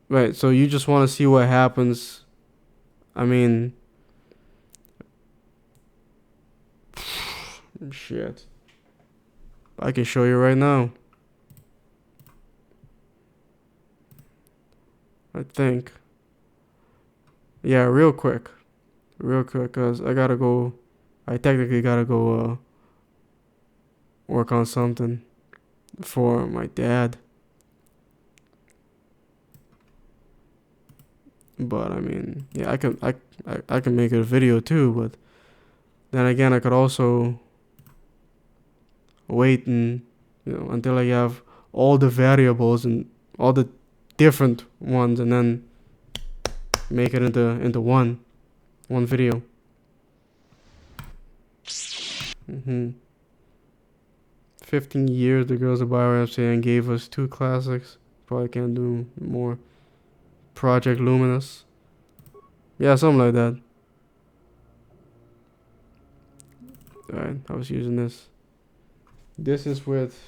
Right, so you just want to see what happens. I mean, shit. I can show you right now. I think. Yeah, real quick, cause I gotta go. I technically gotta go work on something for my dad. But I mean, yeah, I can make it a video too. But then again, I could also wait and until I have all the variables and all the different ones, and then make it into one video. 15 years the girls of BioWare SE and gave us 2 classics. Probably can't do more. Project Luminous. Yeah, something like that. Alright, I was using this. This is with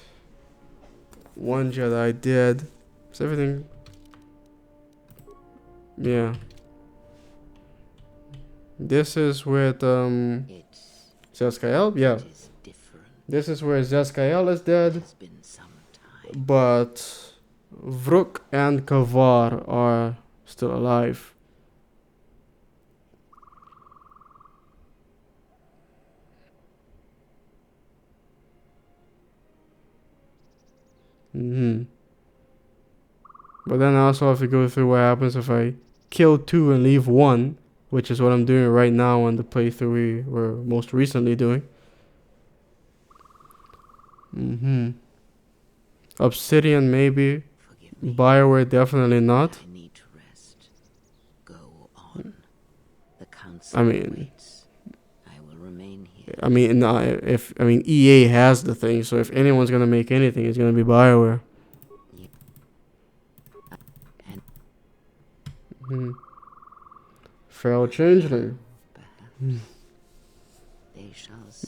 one Jedi dead. Is everything? Yeah. This is with Zeskayel? Yeah. This is where Zeskayel is dead. But Vrook and Kavar are still alive. But then I also have to go through what happens if I kill 2 and leave 1, which is what I'm doing right now on the playthrough we were most recently doing. Obsidian maybe. BioWare definitely not. I mean, EA has the thing, so if anyone's gonna make anything, it's gonna be BioWare. Feral Changeling.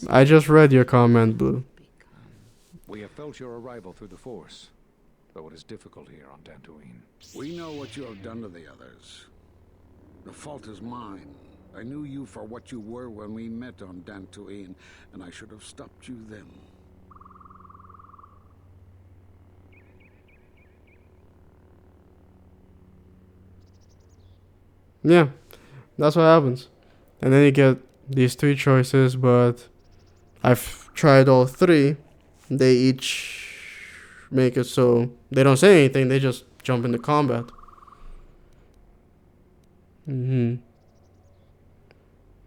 I just read your comment, Blue. We have felt your arrival through the Force, though it is difficult here on Dantooine. We know what you have done to the others. The fault is mine. I knew you for what you were when we met on Dantooine, and I should have stopped you then. Yeah, that's what happens. And then you get these 3 choices, but I've tried all 3. They each make it so they don't say anything, they just jump into combat. This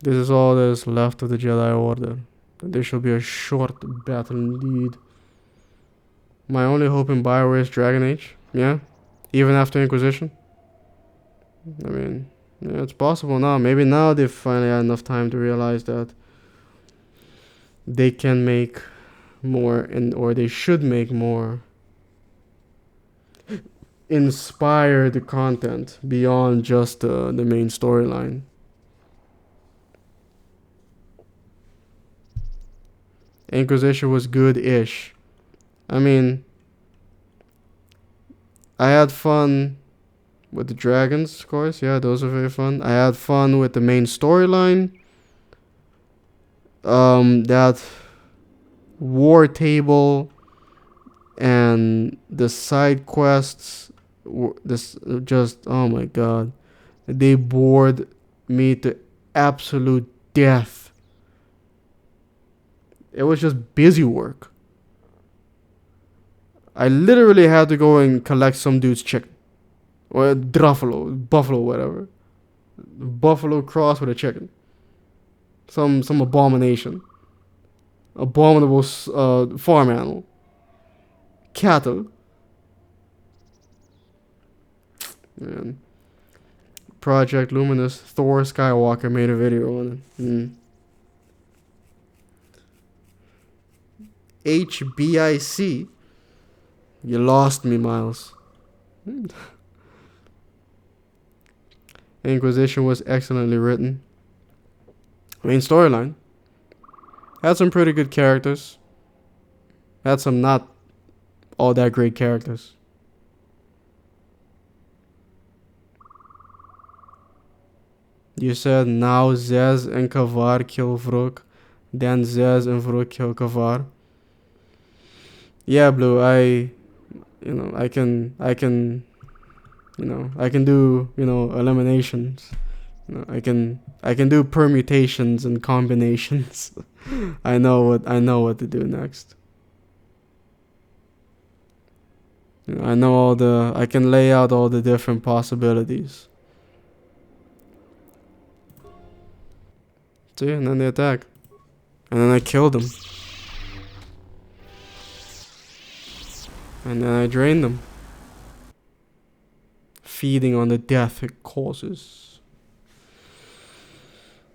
is all that is left of the Jedi Order. There shall be a short battle indeed. My only hope in BioWare is Dragon Age. Yeah, even after Inquisition. I mean, yeah, it's possible now. Maybe now they've finally had enough time to realize that they can make more, or they should make more inspired content beyond just the main storyline. Inquisition was good-ish. I mean, I had fun with the dragons, of course. Yeah, those are very fun. I had fun with the main storyline. that war table and the side quests, this just, oh my god, they bored me to absolute death. It was just busy work. I literally had to go and collect some dude's chicken. Or buffalo, whatever. Buffalo crossed with a chicken. Some abomination. Abominable farm animal. Cattle. Man. Project Luminous, Thor Skywalker made a video on it. HBIC. You lost me, Miles. Inquisition was excellently written. Main storyline. Had some pretty good characters. Had some not all that great characters. You said now Zez and Kavar kill Vrook, then Zez and Vrook kill Kavar. Yeah, Blue, I can do, eliminations. I can do permutations and combinations. I know what to do next. I can lay out all the different possibilities. See, and then they attack. And then I killed them. And then I drained them. Feeding on the death it causes.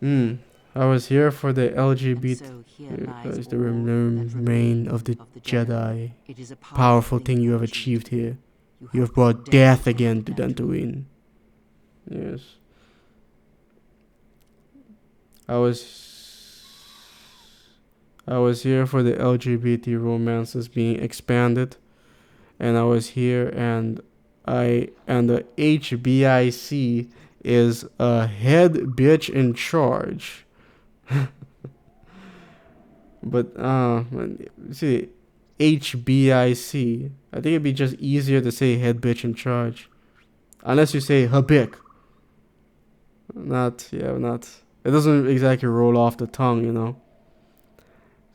I was here for the LGBT. Is the remain of the Jedi. Powerful thing you have achieved here. You have brought death again to Dantooine. Yes. I was here for the LGBT romances being expanded, and I was here, and the HBIC is a head bitch in charge. But see, HBIC, I think it'd be just easier to say head bitch in charge, unless you say habik. Not. It doesn't exactly roll off the tongue,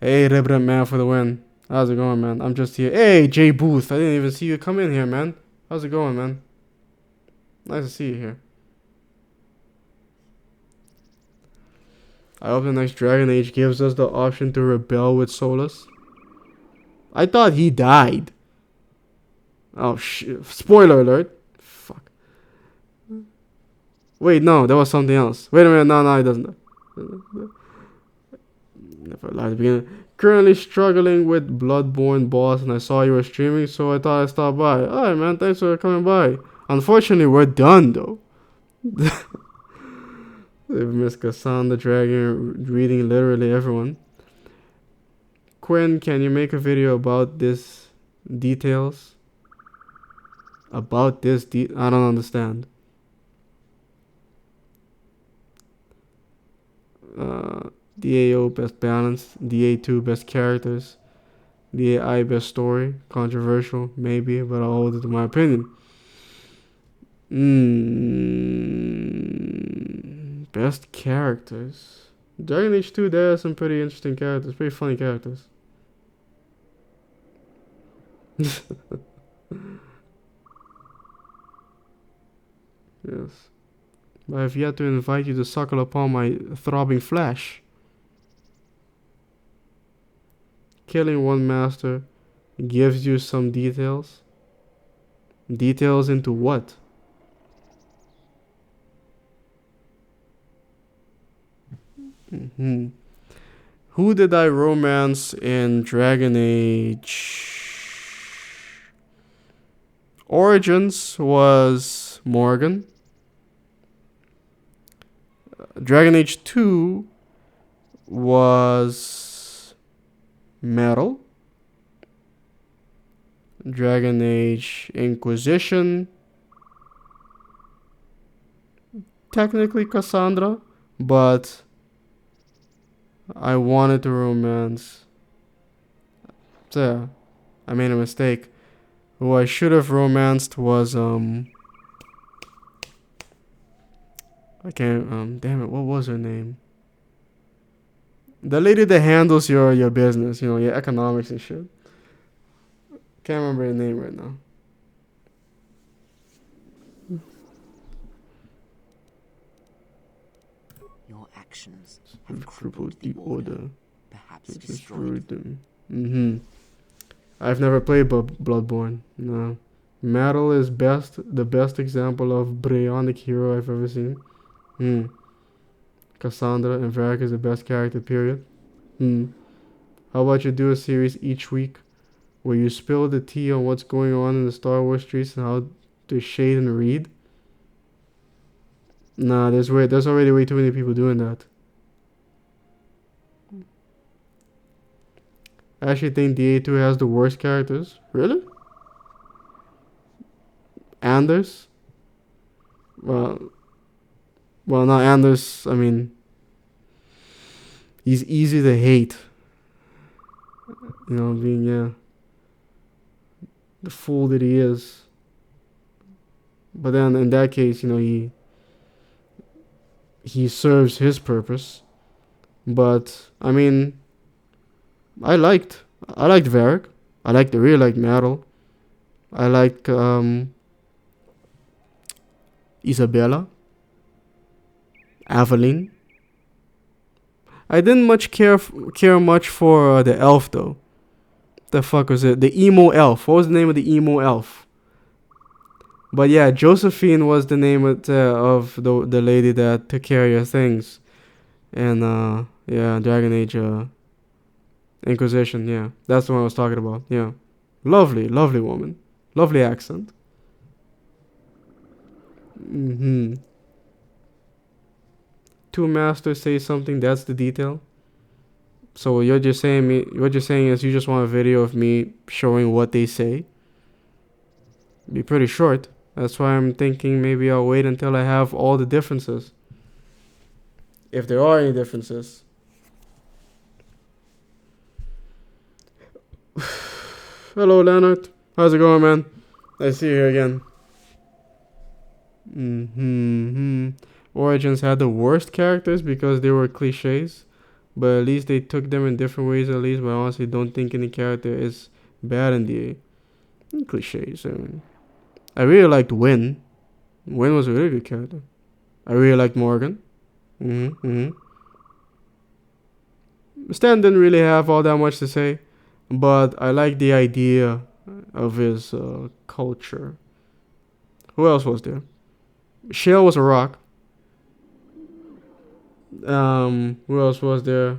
Hey, Rebrant man for the win. How's it going, man? I'm just here. Hey, Jay Booth. I didn't even see you come in here, man. How's it going, man? Nice to see you here. I hope the next Dragon Age gives us the option to rebel with Solus. I thought he died. Oh, shit. Spoiler alert. Fuck. Wait, no, that was something else. Wait a minute, no, it doesn't. Never lied at the beginning. Currently struggling with Bloodborne boss, and I saw you were streaming, so I thought I'd stop by. Alright, man, thanks for coming by. Unfortunately, we're done, though. They've missed Kassan the Dragon reading literally everyone. Quinn, can you make a video about this details? About this I don't understand. DAO best balance, DA2 best characters, DAI best story. Controversial, maybe, but I'll hold it to my opinion. Best characters. Dragon Age 2, there are some pretty interesting characters, pretty funny characters. Yes. But I've yet to invite you to suckle upon my throbbing flesh. Killing one master gives you some details. Details into what? Who did I romance in Dragon Age? Origins was Morgan. Dragon Age 2 was Meryl. Dragon Age Inquisition, technically Cassandra, but I wanted to romance. So, yeah, I made a mistake. Who I should have romanced was I can't damn it, what was her name? The lady that handles your business, you know, your economics and shit. Can't remember her name right now. Your actions have Crippled crippled the order, perhaps destroyed destroyed them. I've never played Bloodborne. No. Metal is the best example of Brionic hero I've ever seen. Cassandra and Varric is the best character, period. How about you do a series each week where you spill the tea on what's going on in the Star Wars streets and how to shade and read? Nah, there's already way too many people doing that. I actually think the A2 has the worst characters. Really? Anders? Well, not Anders. I mean, he's easy to hate. You know, being, the fool that he is. But then in that case, you know, he serves his purpose. But, I mean, I liked Varric. Really liked Metal. I like Isabella. Aveline. I didn't much care much for the elf though. The fuck was it? The emo elf. What was the name of the emo elf? But yeah, Josephine was the name of the lady that took care of your things. And yeah, Dragon Age Inquisition, yeah. That's the one I was talking about. Yeah. Lovely woman. Lovely accent. Two masters say something, that's the detail. So what you're saying is you just want a video of me showing what they say. Be pretty short. That's why I'm thinking maybe I'll wait until I have all the differences. If there are any differences. Hello, Leonard. How's it going, man? I see you here again. Origins had the worst characters because they were cliches. But at least they took them in different ways at least. But I honestly don't think any character is bad in the cliches. I mean, I really liked Wynn. Wynn was a really good character. I really liked Morgan. Stan didn't really have all that much to say. But I like the idea of his culture. Who else was there? Shale was a rock. Who else was there?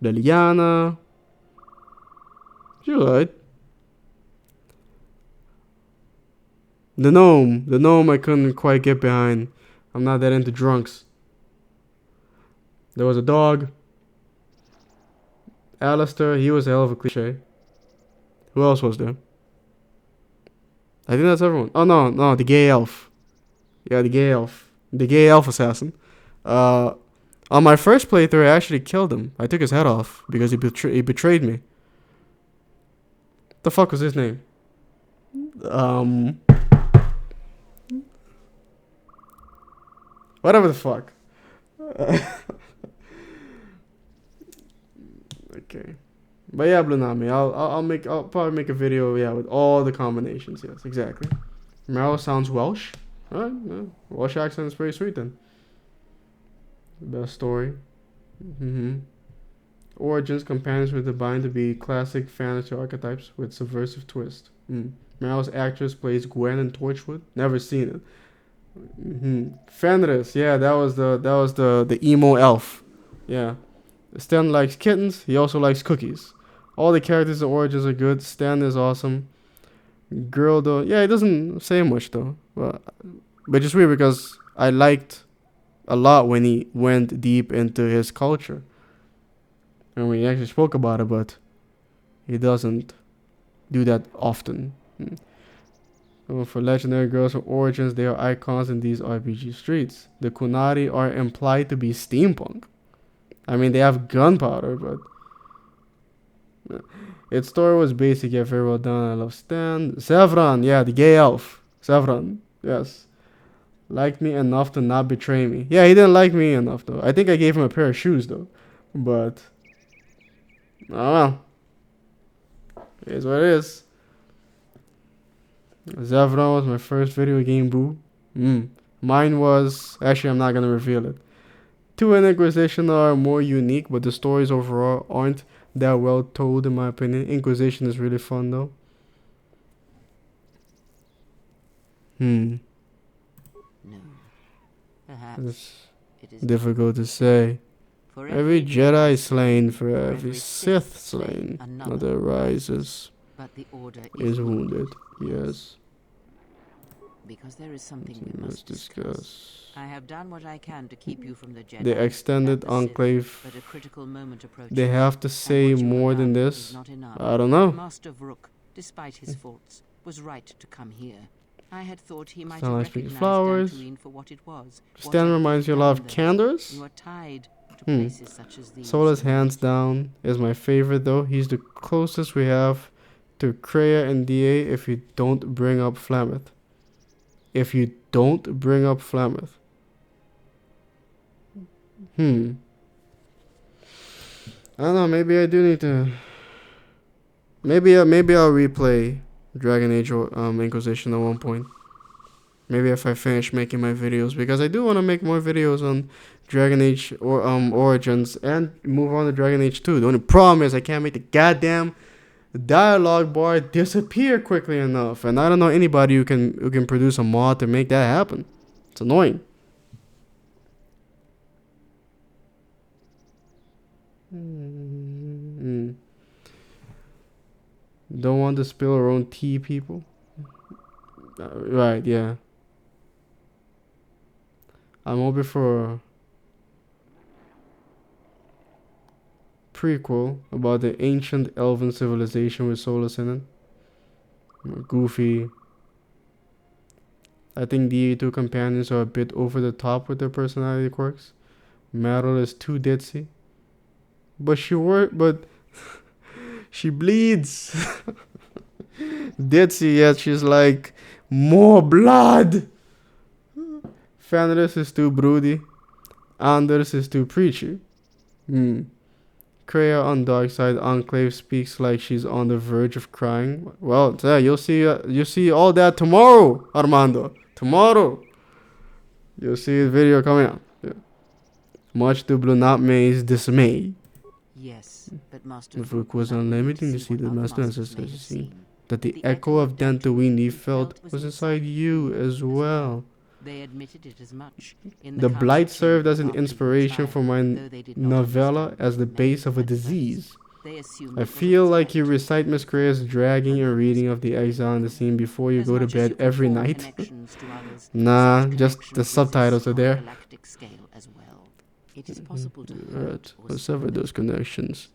Liliana. She was alright. The gnome I couldn't quite get behind. I'm not that into drunks. There was a dog. Alistair, he was a hell of a cliche. Who else was there? I think that's everyone. Oh no, the gay elf. Yeah, the gay elf. The gay elf assassin. On my first playthrough, I actually killed him. I took his head off because he betrayed me. The fuck was his name? Whatever the fuck. Okay. But yeah, Blunami, I'll probably make a video, yeah, with all the combinations. Yes, exactly. Meryl sounds Welsh. Alright, yeah. Welsh accent is pretty sweet then. Best story. Origins companions were designed to be classic fantasy archetypes with subversive twist. Meryl's actress plays Gwen in Torchwood. Never seen it. Fenris, yeah, that was the emo elf. Yeah. Stan likes kittens. He also likes cookies. All the characters in Origins are good. Stan is awesome. Girl though, yeah, it doesn't say much though. But just weird because I liked a lot when he went deep into his culture. And we actually spoke about it, but he doesn't do that often. For legendary girls of Origins, they are icons in these RPG streets. The Kunari are implied to be steampunk. I mean, they have gunpowder, but its story was basic yet very well done. I love Stan. Sevran, yeah, the gay elf. Sevran, yes. Liked me enough to not betray me. Yeah, he didn't like me enough, though. I think I gave him a pair of shoes, though. But, oh well. It is what it is. Zevran was my first video game boo. Mine was... Actually, I'm not going to reveal it. 2 and Inquisition are more unique, but the stories overall aren't that well told, in my opinion. Inquisition is really fun, though. No. Perhaps It's it is difficult to say. for Every Jedi slain, for every Sith slain, another another rises, but the order is wounded. Yes. Because there is something we Let's must discuss. discuss. I have done what I can to keep you from the Jedi. The extended and the Sith, enclave. but a critical moment approaches. They have to and say what you more have than done this. is not enough. I don't know. Master Vrook, despite his faults, was right to come here. I had thought he might Sound have like speaking recognized flowers. Dantooine for what it was. Stan reminds you a lot of Candors. You are tied to places such as these. Solace, hands down, is my favorite, though. He's the closest we have to Kreia and DA if you don't bring up Flameth. If you don't bring up Flameth. I don't know, maybe I do need to... Maybe I'll replay Dragon Age or Inquisition at one point. Maybe if I finish making my videos, because I do want to make more videos on Dragon Age or Origins and move on to Dragon Age 2. The only problem is I can't make the goddamn dialogue bar disappear quickly enough, and I don't know anybody who can produce a mod to make that happen. It's annoying. Don't want to spill our own tea, people. Right, yeah. I'm hoping for a prequel about the ancient elven civilization with Solus in it. Goofy. I think the 2 companions are a bit over the top with their personality quirks. Meryl is too ditzy. But she bleeds. Ditzy, yet she's like, more blood. Fenris is too broody. Anders is too preachy. Kreia on Dark Side Enclave speaks like she's on the verge of crying. Well, yeah, you'll see all that tomorrow, Armando. Tomorrow. You'll see a video coming out. Yeah. Much to Blunatme's dismay. Yes, but Master Vrook was unlimited to see the Master Ancestors scene. That the echo of Dantooine he felt was inside you as well. They admitted it as much. The blight served as an inspiration for my novella as the base of a disease. I feel like you recite Miss Kreia's dragging and reading of the exile in the scene before you go to bed every night. Nah, just the subtitles are there. It is possible to Right, or sever those connections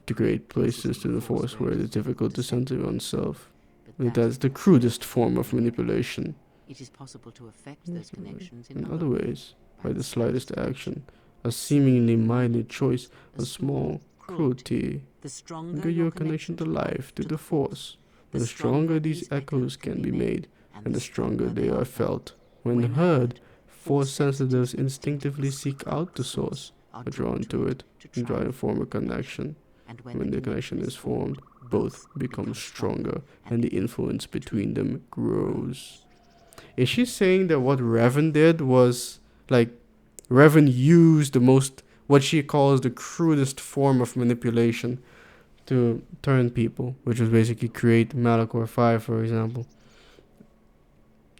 to create places to the Force where it is difficult to center oneself. That's the crudest form of manipulation. It is possible to affect those connections In other ways, by the slightest action, a seemingly minor choice, a small cruelty. The stronger Anchor your connection to life, to the Force. The stronger these echoes can be made, and the stronger they are felt. When heard, Force sensitives instinctively seek out the source, are drawn to it, and try to form a connection. When the connection is formed, both become stronger, and the influence between them grows. Is she saying that what Revan did was, like, Revan used the most, what she calls the crudest form of manipulation to turn people, which was basically create Malachor 5, for example,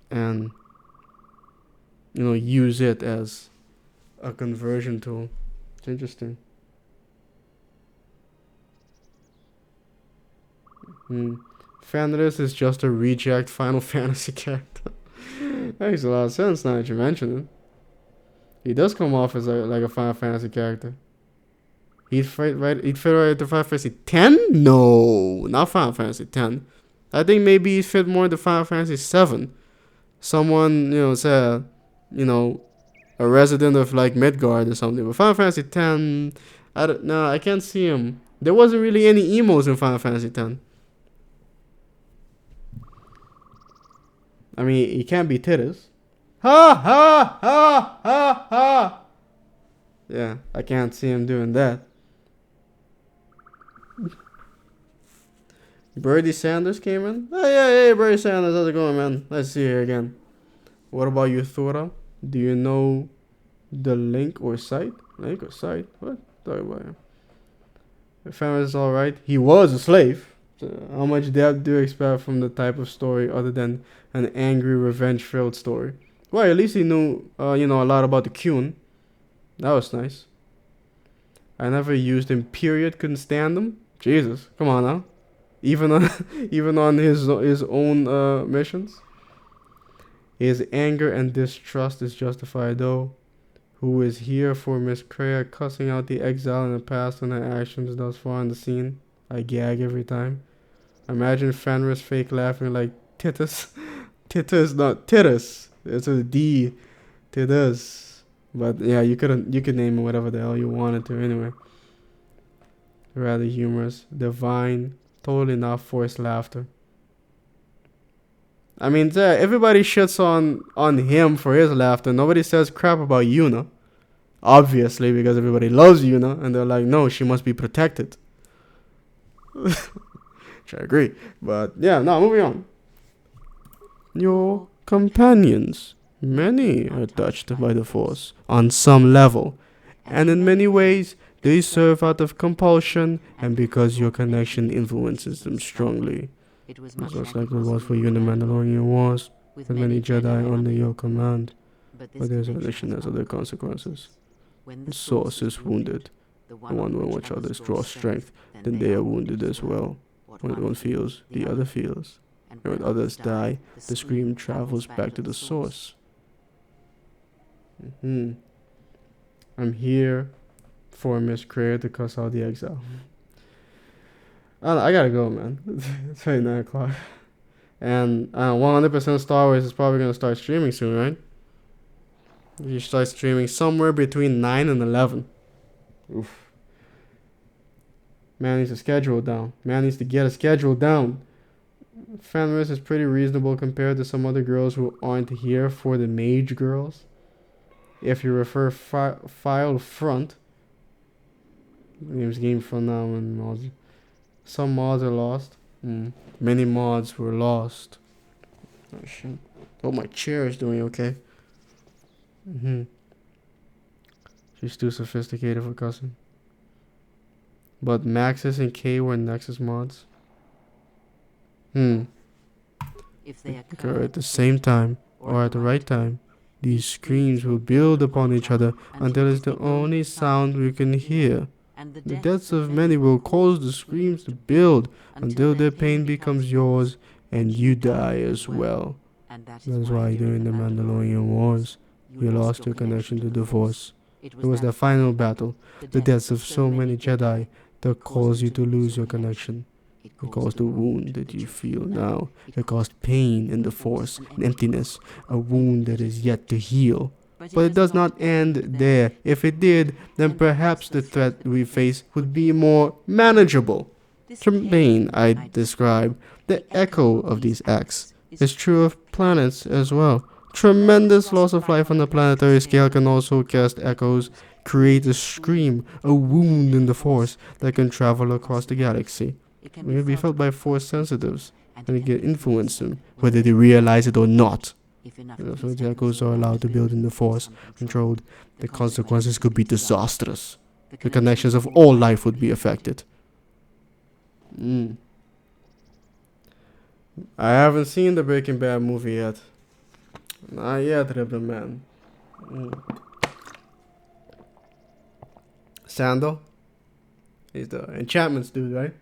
and, you know, use it as a conversion tool. It's interesting. Fenris is just a reject Final Fantasy character. That makes a lot of sense now that you mention it. He does come off as like a Final Fantasy character. He'd fit right into Final Fantasy 10? No, not Final Fantasy 10. I think maybe he'd fit more into Final Fantasy 7. Someone, say, a resident of like Midgard or something. But Final Fantasy 10, No, I can't see him. There wasn't really any emos in Final Fantasy X. I mean, he can't be Titus. Ha ha ha ha ha. Yeah, I can't see him doing that. Birdie Sanders came in. Oh yeah, hey Birdie Sanders, how's it going, man? Nice to see you here again. What about you, Thora? Do you know the link or site? Link or site? What? Talk about him. The family is alright. He was a slave. So how much depth do you expect from the type of story other than an angry, revenge-filled story? Well, at least he knew, a lot about the Qun. That was nice. I never used him. Period. Couldn't stand him. Jesus, come on now. Even on his own missions. His anger and distrust is justified, though. Who is here for Miss Kreia cussing out the exile in the past and her actions thus far in the scene? I gag every time. Imagine Fenris fake laughing like Titus. Titus, not Titus. It's a D. Titus. But yeah, you could name it whatever the hell you wanted to anyway. Rather humorous, divine, totally not forced laughter. I mean, everybody shits on him for his laughter. Nobody says crap about Yuna. Obviously, because everybody loves Yuna. And they're like, no, she must be protected. Which I agree. But, yeah, no, moving on. Your companions. Many are touched by the Force. On some level. And in many ways, they serve out of compulsion. And because your connection influences them strongly. It was Just much like it was for you in the Mandalorian Wars, with many Jedi under your command. But But there's addition has other consequences. The Source is wounded, and one when which others draw strength, then they are wounded as well. When one feels, the other feels. And when others die, the scream travels back to the Source. I'm here for Miss Kreia to cuss out the exile. I gotta go, man. It's already 9 o'clock. And 100% Star Wars is probably gonna start streaming soon, right? You start streaming somewhere between 9 and 11. Oof. Man needs to schedule down. Man needs to get a schedule down. Fenris is pretty reasonable compared to some other girls who aren't here for the mage girls. If you refer file front. Name's game from now and some mods are lost. Many mods were lost. Oh shit. Oh, my chair is doing okay. She's too sophisticated for cussing. But Maxis and K were Nexus mods. If they occur at the same time or at the right time, these screams will build upon each other until it's the only sound we can hear. The deaths of many will cause the screams to build until their pain becomes yours and you die as well. That's why during the Mandalorian Wars, you lost your connection to the Force. It was the final battle, the deaths of so many Jedi, that caused you to lose your connection. It caused the wound that you feel now. It caused pain in the Force, an emptiness, a wound that is yet to heal. But it does not end there. If it did, then perhaps the threat we face would be more manageable. The pain I describe, the echo of these acts, is true of planets as well. Tremendous loss of life on the planetary scale can also cast echoes, create a scream, a wound in the Force that can travel across the galaxy. It can be felt by Force sensitives, and it can influence them, whether they realize it or not. If the echoes are allowed to build in the Force, controlled, the consequences could be disastrous. The connections of all life would be affected. I haven't seen the Breaking Bad movie yet. Not yet, Ribbon Man. Sandal? He's the enchantments dude, right?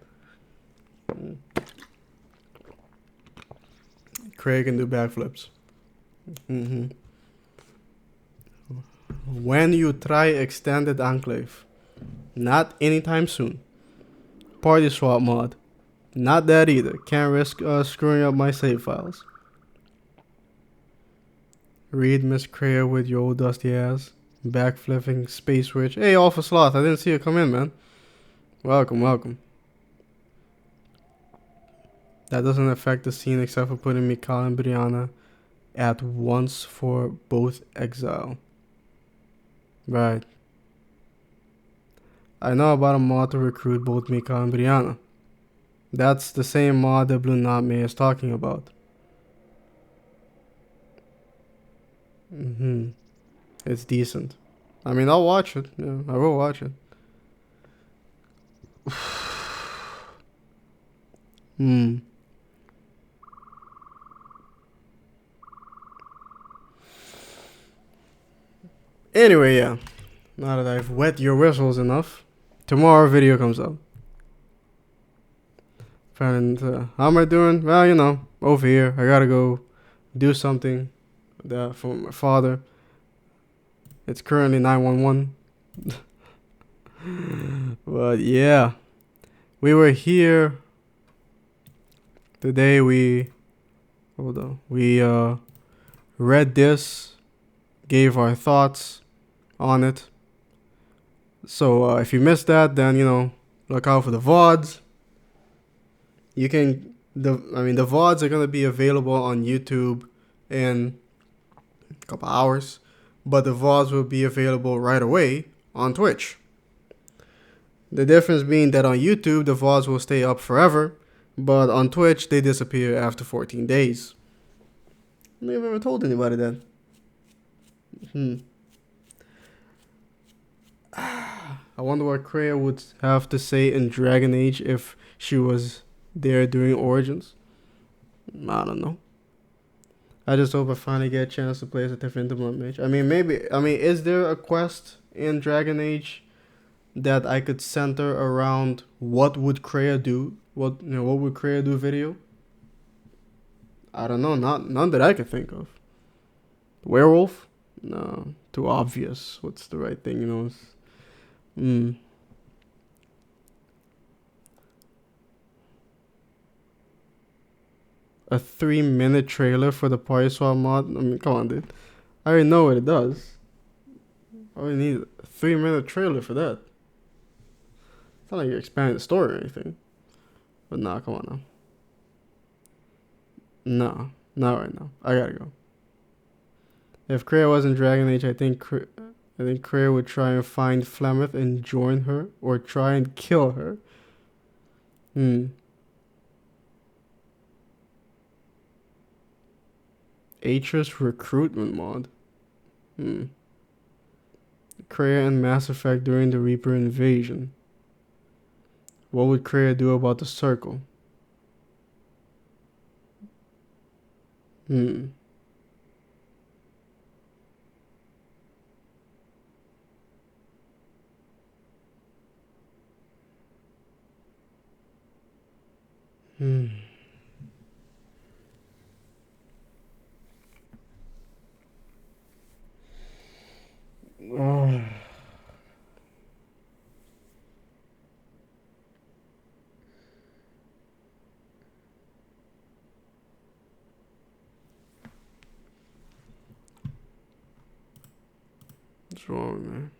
Craig can do backflips. When you try extended enclave, not anytime soon. Party swap mod, not that either. Can't risk screwing up my save files. Read Miss Kreia with your old dusty ass. Backflipping Space Witch. Hey, Alpha Sloth, I didn't see you come in, man. Welcome, welcome. That doesn't affect the scene except for putting Mikhail and Brianna at once for both exile. Right. I know about a mod to recruit both Mikhail and Brianna. That's the same mod that Blue Knot May is talking about. It's decent. I mean, I'll watch it. Yeah, I will watch it. Anyway, yeah. Now that I've wet your whistles enough, tomorrow video comes out. And how am I doing? Well, you know, over here. I gotta go do something for my father. It's currently 911. But yeah, we were here today. We read this, gave our thoughts on it. So if you missed that, then you know, look out for the VODs. You can the VODs are gonna be available on YouTube in a couple hours, but the VODs will be available right away on Twitch. The difference being that on YouTube the VODs will stay up forever, but on Twitch they disappear after 14 days. I don't think I've ever told anybody that. I wonder what Kreia would have to say in Dragon Age if she was there during Origins. I don't know. I just hope I finally get a chance to play as a different mage. Is there a quest in Dragon Age that I could center around what would Kreia do? What would Kreia do video? I don't know. None that I can think of. Werewolf? No, too obvious. What's the right thing, you know? A 3-minute trailer for the party swap mod? I mean, come on, dude. I already know what it does. I only need a 3-minute trailer for that. It's not like you're expanding the story or anything. But nah, come on now. No, not right now. I gotta go. If Kreia was in Dragon Age, I think Kreia would try and find Flemeth and join her, or try and kill her. Atris recruitment mod. Kreia and Mass Effect during the Reaper invasion. What would Kreia do about the circle? What's wrong, man?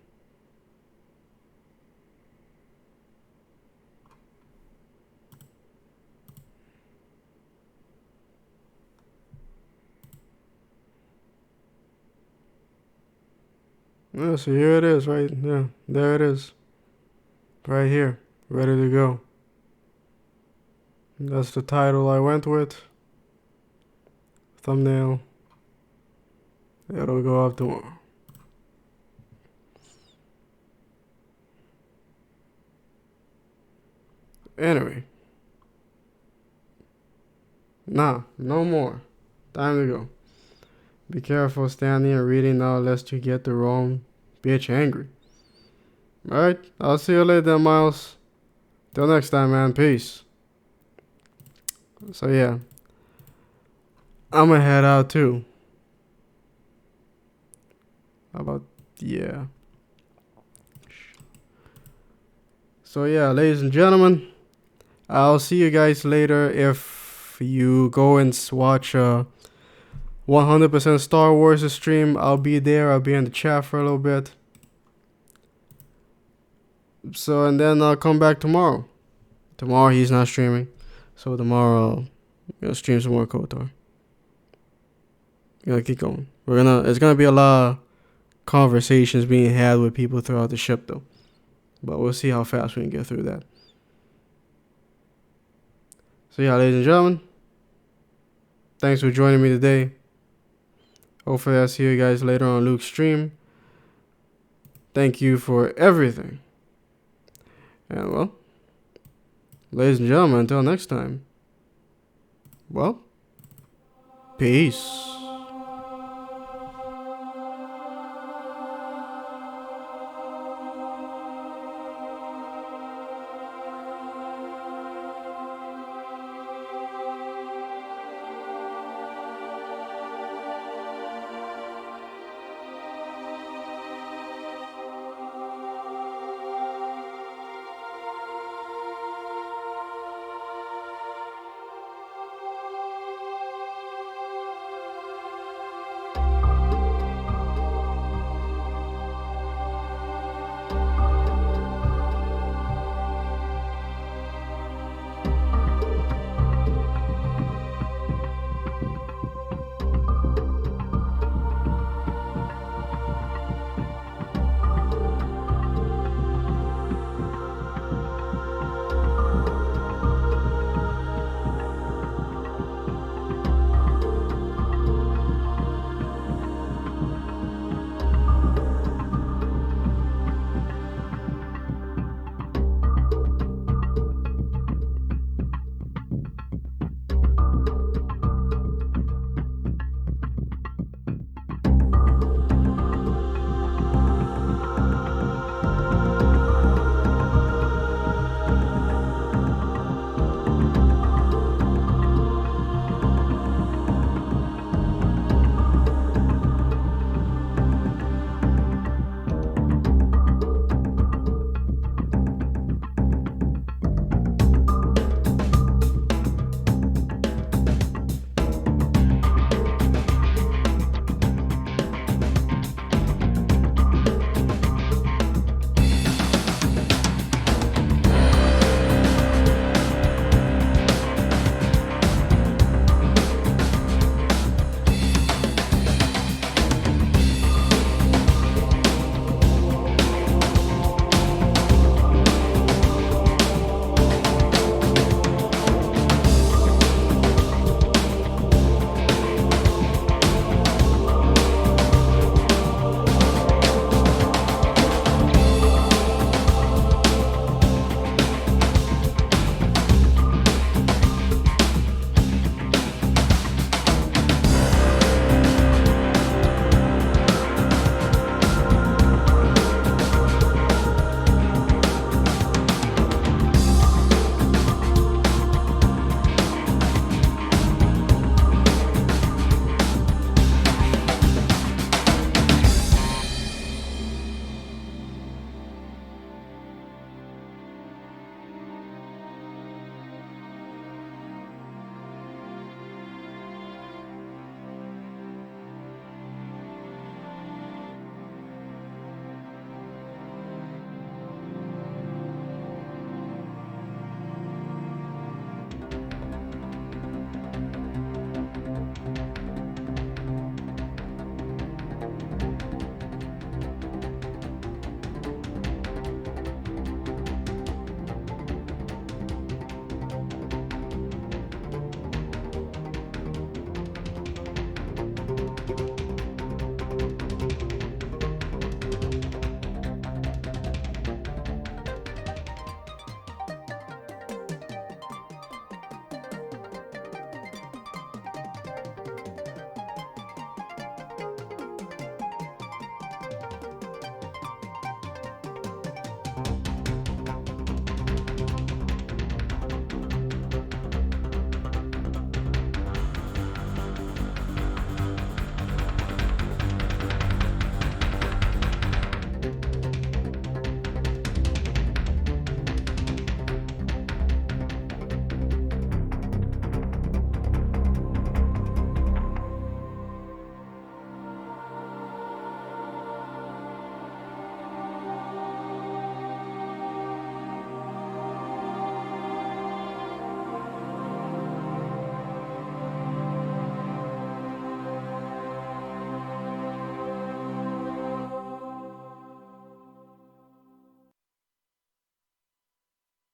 Yeah, so here it is, right? Yeah, there it is. Right here, ready to go. That's the title I went with. Thumbnail. It'll go up tomorrow. Anyway. Nah, no more. Time to go. Be careful standing and reading now lest you get the wrong bitch angry. Alright, I'll see you later, Miles. Till next time, man. Peace. So yeah, I'ma head out too. How about, yeah. So yeah, ladies and gentlemen, I'll see you guys later. If you go and watch 100% Star Wars stream. I'll be there. I'll be in the chat for a little bit. So, and then I'll come back tomorrow. Tomorrow he's not streaming. So tomorrow I'll stream some more KOTOR. Gonna keep going. It's gonna be a lot of conversations being had with people throughout the ship though. But we'll see how fast we can get through that. So yeah, ladies and gentlemen, thanks for joining me today. Hopefully I'll see you guys later on Luke's stream. Thank you for everything. And well, ladies and gentlemen, until next time, well, peace.